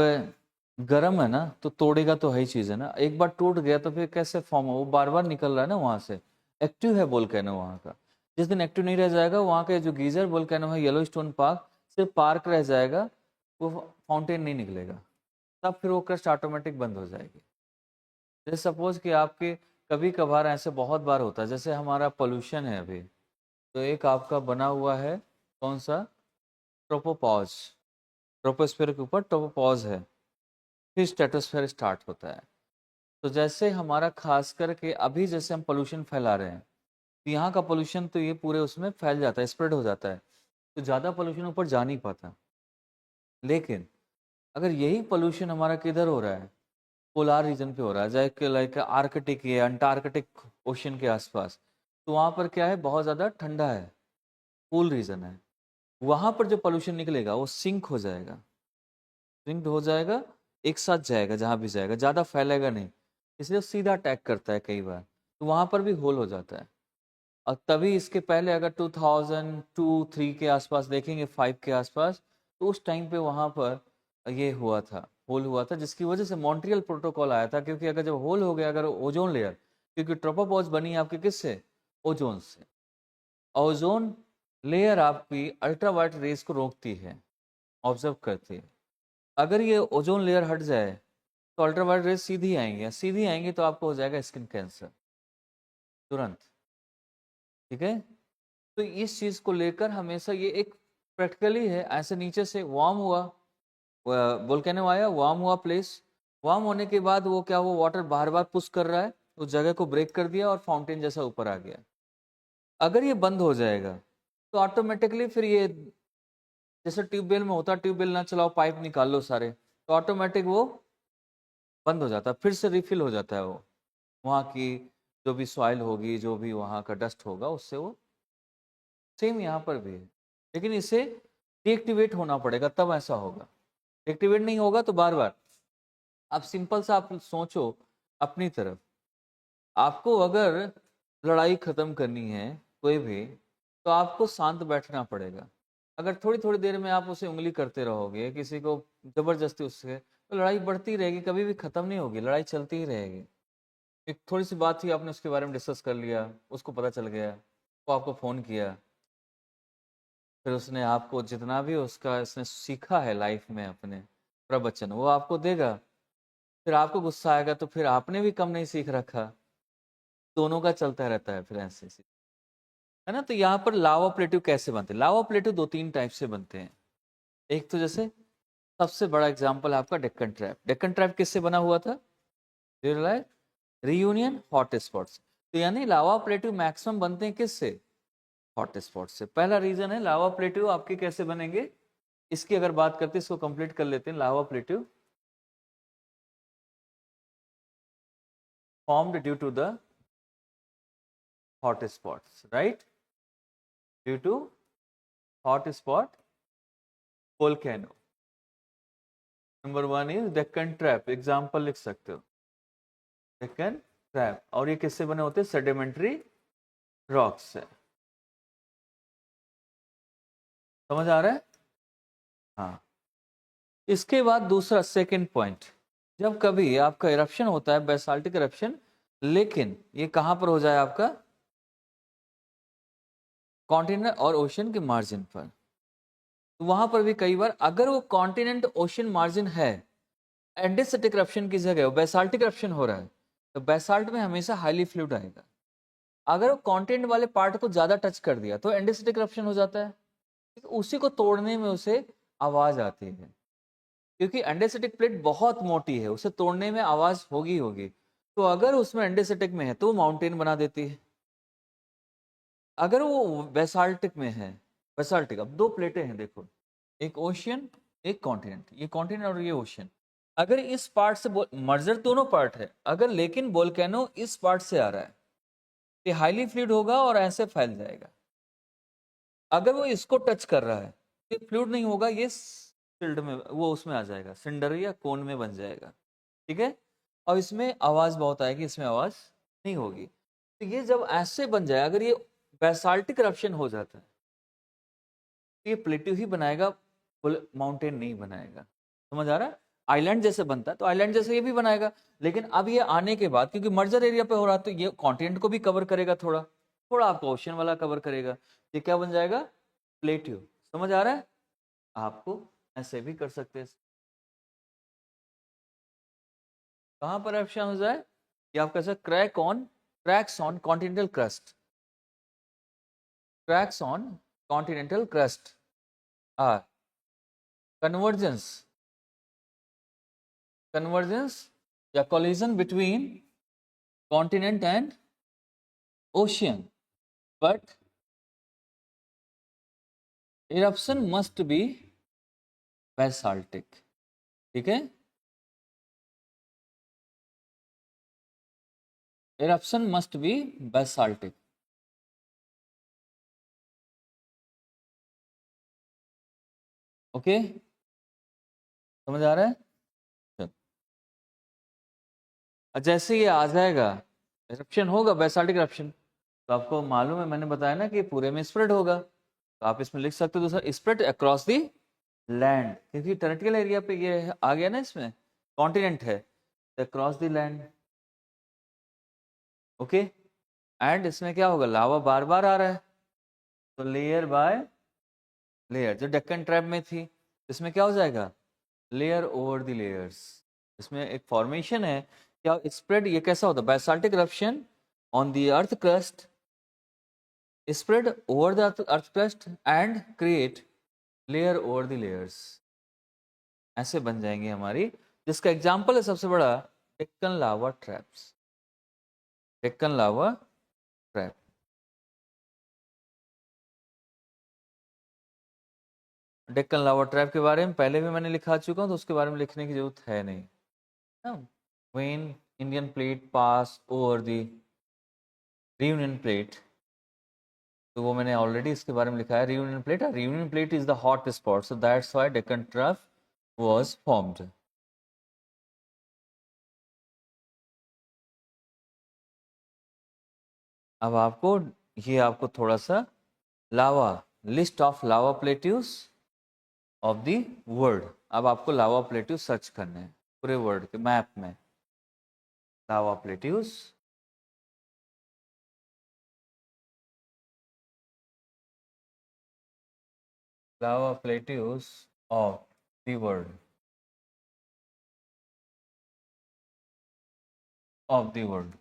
गर्म है ना, तो तोड़ेगा तो है ही चीज़ है ना, एक बार टूट गया तो फिर कैसे फॉर्म हो, वो बार बार निकल रहा है ना वहाँ से। एक्टिव है वोल्केनो वहाँ का, जिस दिन एक्टिव नहीं रह जाएगा वहाँ के जो गीजर वोल्केनो है येलो स्टोन पार्क, सिर्फ पार्क रह जाएगा, वो फाउंटेन नहीं निकलेगा, तब फिर वो क्रस्ट ऑटोमेटिक बंद हो जाएगी। जैसे सपोज कि आपके कभी कभार ऐसे बहुत बार होता है, जैसे हमारा पोल्यूशन है अभी, तो एक आपका बना हुआ है कौन सा, ट्रोपोपॉज, ट्रोपोस्फेयर के ऊपर ट्रोपोपॉज है, फिर स्ट्रेटोस्फेयर स्टार्ट होता है। तो जैसे हमारा खास करके अभी जैसे हम पोल्यूशन फैला रहे हैं, तो यहाँ का पोल्यूशन तो ये पूरे उसमें फैल जाता है, स्प्रेड हो जाता है, तो ज़्यादा पोल्यूशन ऊपर जा नहीं पाता। लेकिन अगर यही पोल्यूशन हमारा किधर हो रहा है, पोलार रीजन पे हो रहा है, जैसे लाइक आर्कटिक या अंटार्कटिक ओशन के आसपास, तो वहाँ पर क्या है, बहुत ज़्यादा ठंडा है, कूल रीजन है, वहाँ पर जो पोल्यूशन निकलेगा वो सिंक हो जाएगा, सिंक्ड हो जाएगा, एक साथ जाएगा, जहाँ भी जाएगा ज़्यादा फैलेगा नहीं, इसलिए वो सीधा अटैक करता है कई बार, तो वहाँ पर भी होल हो जाता है। और तभी इसके पहले अगर 2002-3 के आसपास देखेंगे, 5 के आसपास, तो उस टाइम पे वहाँ पर ये हुआ था, होल हुआ था, जिसकी वजह से मॉन्ट्रियल प्रोटोकॉल आया था, क्योंकि अगर जब होल हो गया, अगर ओजोन लेयर, क्योंकि ट्रोपोपॉज बनी है आपकी किससे, ओजोन से, ओजोन लेयर आपकी अल्ट्रावायलेट रेस को रोकती है, ऑब्जर्व करती है। अगर ये ओजोन लेयर हट जाए तो अल्ट्रावायलेट रेस सीधी आएंगे, सीधी आएंगी तो आपको हो जाएगा स्किन कैंसर तुरंत, ठीक है। तो इस चीज को लेकर हमेशा ये एक प्रैक्टिकली है, ऐसे नीचे से वार्म हुआ, वोल्केनो आया, वार्म हुआ प्लेस, वार्म होने के बाद वो क्या, वो वाटर बार बार पुश कर रहा है, उस जगह को ब्रेक कर दिया और फाउंटेन जैसा ऊपर आ गया। अगर ये बंद हो जाएगा तो ऑटोमेटिकली फिर ये, जैसे ट्यूबवेल में होता है, ट्यूबवेल ना चलाओ, पाइप निकाल लो सारे, तो ऑटोमेटिक वो बंद हो जाता है, फिर से रिफिल हो जाता है वो, वहाँ की जो भी सॉइल होगी, जो भी वहाँ का डस्ट होगा उससे वो, सेम यहाँ पर भी है। लेकिन इसे डीएक्टिवेट होना पड़ेगा तब ऐसा होगा, एक्टिवेट नहीं होगा तो बार बार। आप सिंपल सा आप सोचो अपनी तरफ, आपको अगर लड़ाई खत्म करनी है कोई भी, तो आपको शांत बैठना पड़ेगा। अगर थोड़ी थोड़ी देर में आप उसे उंगली करते रहोगे किसी को जबरदस्ती उससे, तो लड़ाई बढ़ती रहेगी, कभी भी खत्म नहीं होगी, लड़ाई चलती ही रहेगी। एक थोड़ी सी बात थी, आपने उसके बारे में डिस्कस कर लिया, उसको पता चल गया, वो आपको फ़ोन किया, फिर उसने आपको जितना भी उसका इसने सीखा है लाइफ में अपने प्रवचन वो आपको देगा, फिर आपको गुस्सा आएगा तो फिर आपने भी कम नहीं सीख रखा, दोनों का चलता रहता है फिर ऐसे ऐसे, है ना। तो यहाँ पर लावा प्लेट्यू कैसे बनते हैं? लावा प्लेट्यू दो तीन टाइप से बनते हैं। एक तो जैसे सबसे बड़ा एग्जाम्पल आपका डेक्कन ट्रैप। डेक्कन ट्रैप किससे बना हुआ था? रियूनियन हॉट स्पॉट से। तो यानी लावा प्लेट्यू मैक्सिमम बनते हैं किससे? हॉट स्पॉट से। पहला रीजन है लावा प्लेट्यू आपके कैसे बनेंगे, इसकी अगर बात करते हैं, इसको कंप्लीट कर लेते हैं। लावा plateau formed due to the hot spots, right? Due to hot spot volcano. Number one is Deccan Trap, example लिख सकते हो, डेक्कन ट्रैप। और ये किससे बने होते हैं? सेडिमेंट्री रॉक्स से। समझ आ रहा है? हाँ। इसके बाद दूसरा सेकंड पॉइंट, जब कभी आपका इरप्शन होता है, बेसाल्टिक इरप्शन, लेकिन ये कहां पर हो जाए आपका? कॉन्टिनेंट और ओशन के मार्जिन पर, तो वहां पर भी कई बार अगर वो कॉन्टिनेंट ओशन मार्जिन है, एंडेसिटिक इरप्शन की जगह बेसाल्टिक इरप्शन हो रहा है, तो बेसाल्ट में हमेशा हाईली फ्लूइड आएगा। अगर वो कॉन्टिनेंट वाले पार्ट को ज्यादा टच कर दिया तो एंडेसिटिक इरप्शन हो जाता है। उसी को तोड़ने में उसे आवाज आती है, क्योंकि एंडेसिटिक प्लेट बहुत मोटी है, उसे तोड़ने में आवाज होगी होगी। तो अगर उसमें एंडेसिटिक में है तो माउंटेन बना देती है। अगर वो बेसाल्टिक में है, बेसाल्टिक, अब दो प्लेटें हैं देखो, एक ओशियन एक कॉन्टिनेंट, ये कॉन्टिनेंट और ये ओशियन। अगर इस पार्ट से मर्जर दोनों पार्ट है, अगर लेकिन वोल्केनो इस पार्ट से आ रहा है, ये हाईली फ्लूइड होगा और ऐसे फैल जाएगा। अगर वो इसको टच कर रहा है तो फ्लूइड नहीं होगा, ये सिल्ड में, वो उसमें आ जाएगा, सिंडर या कोन में बन जाएगा। ठीक है। और इसमें आवाज बहुत आएगी, इसमें आवाज नहीं होगी। तो ये जब ऐसे बन जाए, अगर ये बेसाल्टिक इरप्शन हो जाता है, तो ये प्लेट्यू ही बनाएगा, माउंटेन नहीं बनाएगा। समझ आ रहा है? आइलैंड जैसे बनता है तो आइलैंड जैसे ये भी बनाएगा। लेकिन अब ये आने के बाद, क्योंकि मर्जर एरिया पे हो रहा है, तो ये कॉन्टिनेंट को भी कवर करेगा, थोड़ा थोड़ा आपको ओशन वाला कवर करेगा, ये क्या बन जाएगा? प्लेट्यू। समझ आ रहा है? आपको ऐसे भी कर सकते हैं। कहां पर ऑप्शन हो जाए कि आप कैसे cracks on continental crust, cracks on continental crust or convergence या collision between continent and ocean, but eruption must be basaltic। ठीक है, eruption must be basaltic। Okay, समझ आ रहा है? जैसे ये आ जाएगा, eruption होगा, basaltic eruption, तो आपको मालूम है, मैंने बताया ना कि पूरे में स्प्रेड होगा, तो आप इसमें लिख सकते हो दूसरा, स्प्रेड अक्रॉस दी लैंड, क्योंकि टेरिटोरियल एरिया पे ये आ गया ना, इसमें कॉन्टिनेंट है, across the land. Okay. And इसमें क्या होगा? लावा बार बार आ रहा है, तो लेयर बाय लेयर, जो डेक्कन ट्रैप में थी, इसमें क्या हो जाएगा? Layer over the layers. इसमें एक फॉर्मेशन है, क्या स्प्रेड, ये कैसा होता है? Basaltic eruption on the earth crust spread over the earth crust and create layer over the layers, ऐसे बन जाएंगे हमारी, जिसका एग्जाम्पल है सबसे बड़ा डेक्कन लावा ट्रैप्स, डेक्कन लावा ट्रैप। डेक्कन लावा ट्रैप के बारे में पहले भी मैंने लिखा चुका हूँ, तो उसके बारे में लिखने की जरूरत है नहीं। When Indian plate pass over the Reunion plate, तो वो मैंने ऑलरेडी इसके बारे में लिखा है। Reunion plate is the hot spot, so that's why Deccan trap was formed. अब आपको ये आपको थोड़ा सा lava, list of lava plateaus of the world, अब आपको लावा प्लेट्यूज सर्च करने हैं पूरे वर्ल्ड के मैप में। Lava plateaus, lava plateaus of the world, of the world.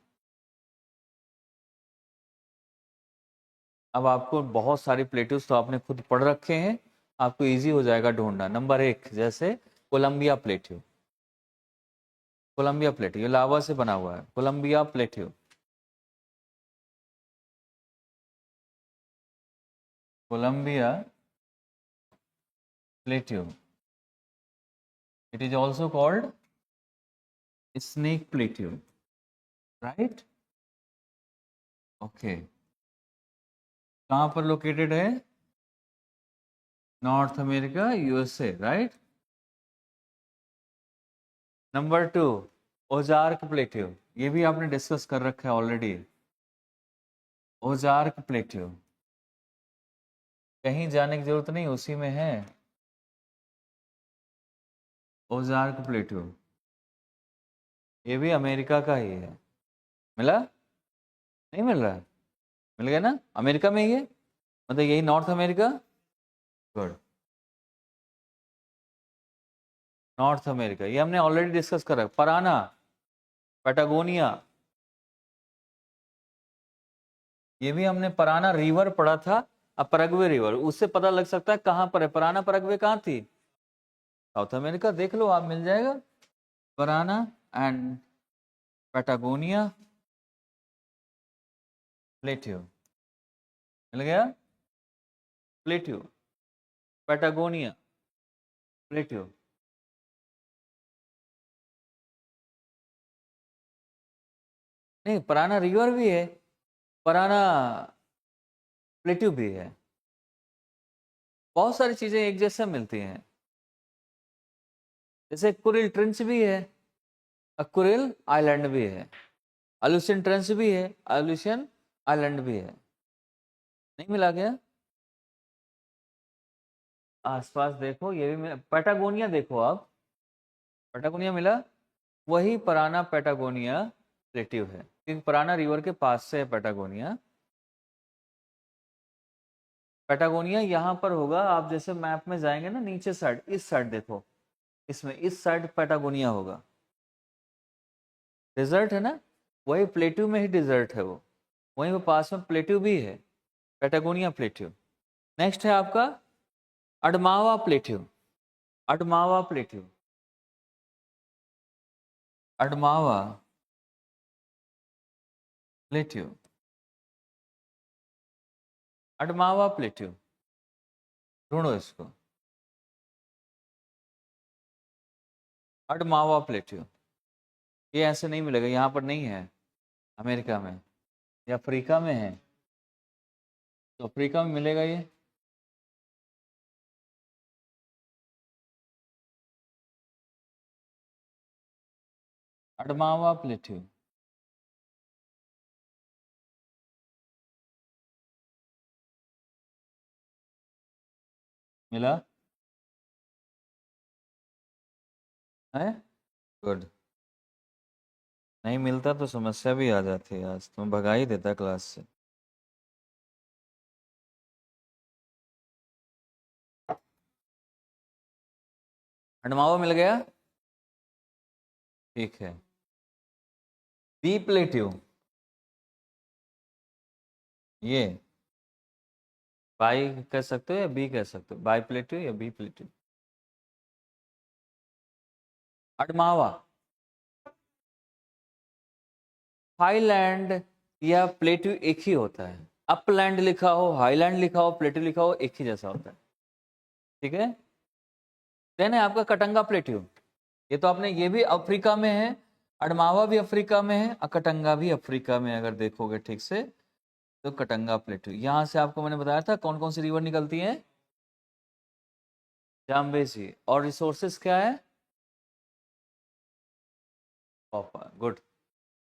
अब आपको बहुत सारी प्लेट्यूज तो आपने खुद पढ़ रखे हैं, आपको इजी हो जाएगा ढूंढना। नंबर 1 जैसे कोलंबिया प्लेट्यू, कोलंबिया प्लेट्यू, ये लावा से बना हुआ है, Columbia plateau, Columbia plateau. It is also called snake plateau, right? Okay, कहाँ पर लोकेटेड है? North America, USA, right? Number 2 Ozark plateau, ये भी आपने डिस्कस कर रखा है ऑलरेडी। ओजार्क प्लेट्यू, कहीं जाने की जरूरत नहीं, उसी में है। ओजार्क प्लेट्यू, ये भी अमेरिका का ही है। मिला? नहीं मिल रहा है? मिल गया ना? अमेरिका में ही है, मतलब यही north America. Good, north America, ये हमने ऑलरेडी डिस्कस करा। पराना, पैटागोनिया, ये भी हमने पराना रिवर पढ़ा था। अब परग्वे रिवर, उससे पता लग सकता है कहां पर है पराना, परग्वे कहां थी? साउथ अमेरिका, देख लो आप, मिल जाएगा। पराना एंड पैटागोनिया प्लेट्यू, मिल गया? Plateau, Patagonia plateau. नहीं, पराना रिवर भी है, पराना प्लेट्यू भी है, बहुत सारी चीजें एक जैसे मिलती हैं। जैसे कुरिल ट्रेंच भी है, कुरिल आइलैंड भी है, अल्यूशियन ट्रेंच भी है, अल्यूशियन आइलैंड भी है। नहीं मिला गया? आसपास देखो, ये भी पैटागोनिया देखो आप, पैटागोनिया मिला, वही पराना पैटागोनिया प्लेट्यू है, क्योंकि पराना रिवर के पास से है पैटागोनिया। पैटागोनिया यहाँ पर होगा, आप जैसे मैप में जाएंगे ना, नीचे साइड, इस साइड देखो, इसमें इस साइड पैटागोनिया होगा। डिजर्ट है ना, वही प्लेट्यू में ही डिजर्ट है वो, वहीं वो पास में प्लेट्यू भी है, पैटागोनिया प्लेट्यू। नेक्स्ट है आपका अडमावा प्लेट्यू, अडमावा प्लेट्यू, अडमावा प्लेट्यू, अडमावा प्लेट्यू, ढूंढो इसको, अडमावा प्लेट्यू। ये ऐसे नहीं मिलेगा, यहाँ पर नहीं है, अमेरिका में या अफ्रीका में है, तो अफ्रीका में मिलेगा ये। अडमावा प्लेट्यू, मिला है? गुड। नहीं मिलता तो समस्या भी आ जाती है, आज तुम भगा ही देता क्लास से। अडमावा मिल गया, ठीक है। बी प्लेट्यू, ये बाई कह सकते हो या बी कह सकते हो, बाई प्लेटिव या बी प्लेटिव। अडमावा, हाईलैंड या प्लेटिव एक ही होता है। अपलैंड लिखा हो, हाईलैंड लिखा हो, प्लेटिव लिखा हो, एक ही जैसा होता है। ठीक है। देन है आपका कटंगा प्लेटिव। ये तो आपने, ये भी अफ्रीका में है, अडमावा भी अफ्रीका में है, अकटंगा भी अफ्रीका में, अगर देखोगे ठीक से तो कटंगा प्लेटिव। यहां से आपको मैंने बताया था कौन कौन सी रिवर निकलती हैं, जाम्बेजी। और रिसोर्सेस क्या है, कॉपर। गुड।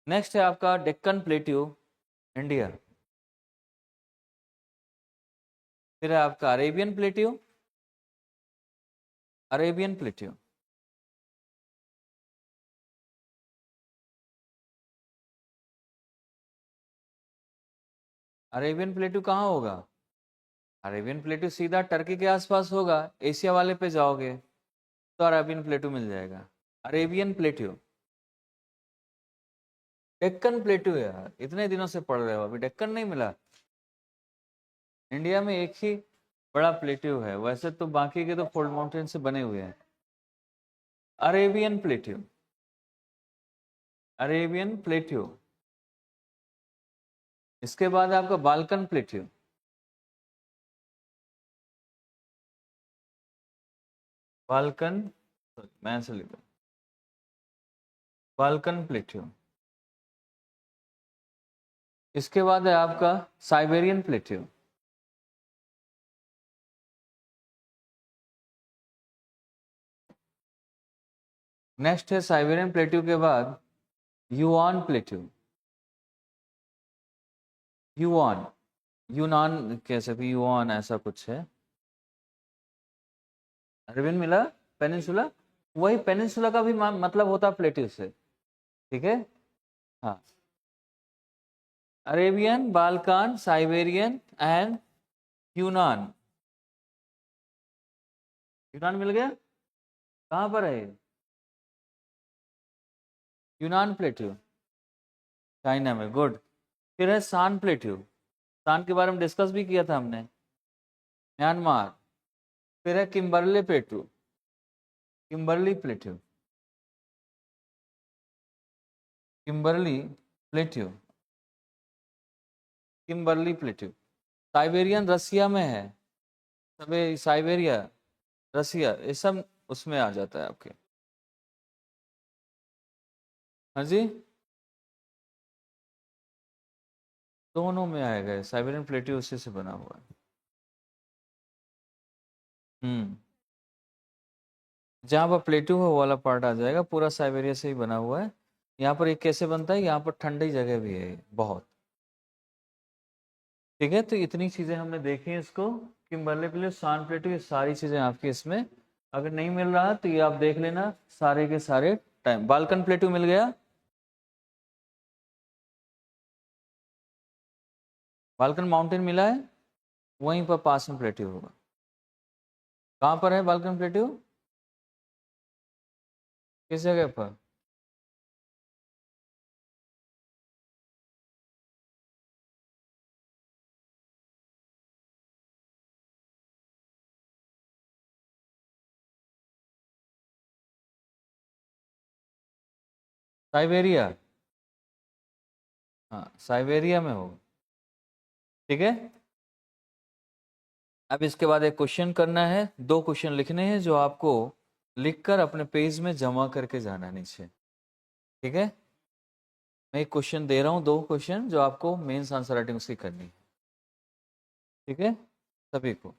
नेक्स्ट है आपका डेक्कन प्लेट्यू, इंडिया। फिर है आपका Arabian plateau, Arabian plateau. Arabian plateau कहाँ होगा, अरेबियन प्लेट्यू सीधा टर्की के आसपास होगा। एशिया वाले पे जाओगे तो अरेबियन प्लेट्यू मिल जाएगा। अरेबियन प्लेट्यू, डेक्कन प्लेट्यू यार, इतने दिनों से पढ़ रहे हो अभी डेक्कन नहीं मिला। इंडिया में एक ही बड़ा प्लेट्यू है, वैसे तो बाकी के तो फोल्ड माउंटेन से बने हुए हैं। Arabian plateau, Arabian plateau. इसके बाद आपका बाल्कन प्लेट्यू, बाल्कन, मैं से लिखा, बाल्कन प्लेट्यू। इसके बाद है आपका साइबेरियन प्लेट्यू। नेक्स्ट है साइबेरियन प्लेट्यू के बाद युआन प्लेट्यू, युआन, यूनान कह सकते, युआन ऐसा कुछ है। अरेबियन मिला, पेनिनसुला, वही पेनिनसुला का भी मतलब होता है प्लेट्यू से। ठीक है। हाँ, अरेबियन, बाल्कान, साइबेरियन एंड यूनान। यूनान मिल गया, कहाँ पर है ये? यूनान प्लेट्यू, चाइना में। गुड। फिर है सान प्लेट्यू, सान के बारे में डिस्कस भी किया था हमने, म्यांमार। फिर है Kimberley plateau, Kimberley plateau, Kimberley plateau, Kimberley plateau. Siberian Russia में है, सबे साइबेरिया, रसिया, ये सब उसमें आ जाता है आपके। हाँ जी, दोनों में आएगा, साइबेरियन प्लेट्यू उसी से बना हुआ है। हम्म, जहाँ पर प्लेट्यू है वो वाला पार्ट आ जाएगा, पूरा साइबेरिया से ही बना हुआ है। यहाँ पर एक कैसे बनता है, यहाँ पर ठंडी जगह भी है बहुत। ठीक है, तो इतनी चीजें हमने देखी हैं इसको, किम्बरले प्लेट्यू, सान प्लेट्यू, ये सारी चीजें आपकी इसमें। अगर नहीं मिल रहा तो ये आप देख लेना सारे के सारे टाइम। बाल्कन प्लेट्यू मिल गया, बाल्कन माउंटेन मिला है, वहीं पर पास में प्लेट्यू होगा। कहाँ पर है बाल्कन प्लेट्यू, किस जगह पर? साइबेरिया, हाँ साइबेरिया में होगा। ठीक है। अब इसके बाद एक क्वेश्चन करना है, दो क्वेश्चन लिखने हैं जो आपको लिखकर अपने पेज में जमा करके जाना नीचे। ठीक है, मैं एक क्वेश्चन दे रहा हूँ, दो क्वेश्चन जो आपको मेंस आंसर राइटिंग उसकी करनी है। ठीक है, सभी को।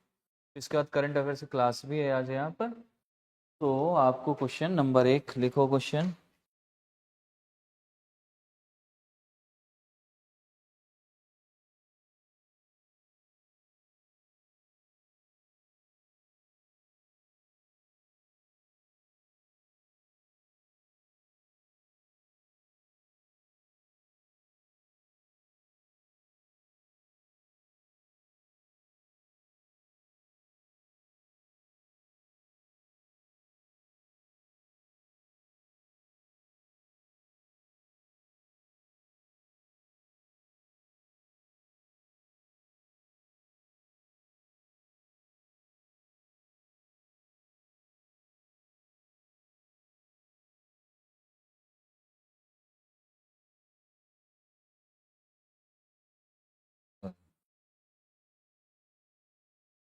इसके बाद करंट अफेयर्स की क्लास भी है आज यहाँ पर। तो आपको क्वेश्चन नंबर 1 लिखो, क्वेश्चन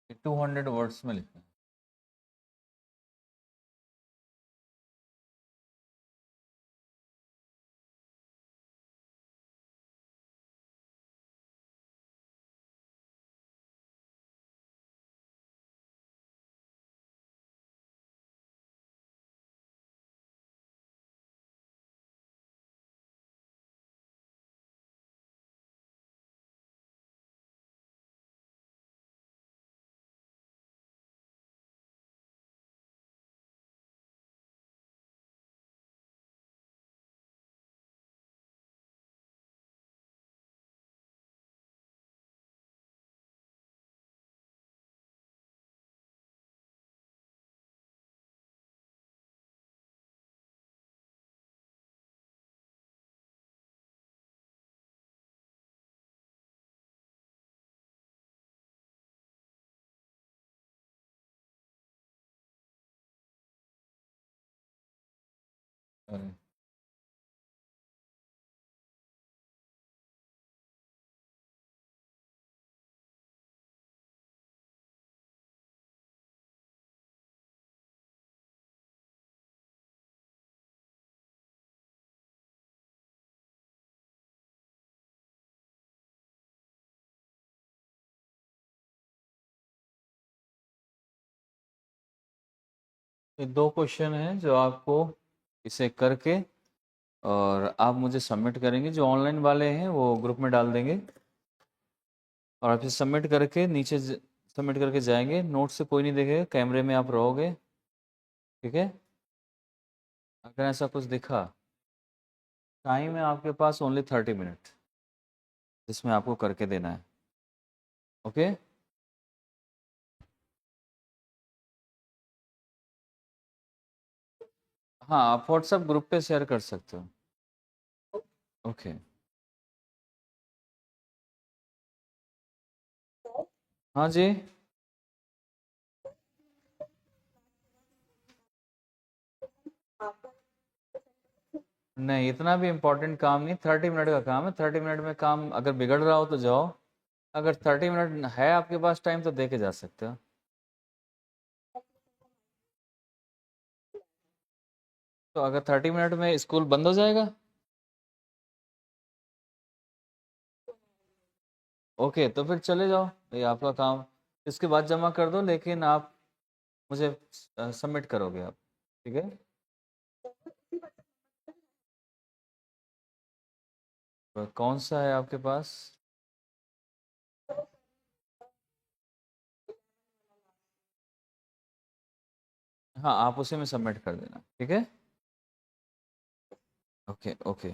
200 वर्ड्स में लिखना है। अरे ये दो क्वेश्चन हैं जो आपको इसे करके और आप मुझे सबमिट करेंगे। जो ऑनलाइन वाले हैं वो ग्रुप में डाल देंगे और आप इसे सबमिट करके नीचे सबमिट करके जाएंगे। नोट से कोई नहीं देखेगा, कैमरे में आप रहोगे, ठीक है। अगर ऐसा कुछ दिखा, टाइम है आपके पास ओनली 30 मिनट, जिसमें आपको करके देना है। ओके, हाँ आप व्हाट्सएप ग्रुप पे शेयर कर सकते हो। ओके, हाँ जी। नहीं, इतना भी इम्पोर्टेंट काम नहीं, 30 मिनट का काम है। 30 मिनट में काम अगर बिगड़ रहा हो तो जाओ, अगर 30 मिनट है आपके पास टाइम तो दे के जा सकते हो। तो अगर 30 मिनट में स्कूल बंद हो जाएगा, ओके तो फिर चले जाओ, ये आपका काम। इसके बाद जमा कर दो, लेकिन आप मुझे सबमिट करोगे आप, ठीक है। तो कौन सा है आपके पास? हाँ आप उसी में सबमिट कर देना, ठीक है। Okay okay.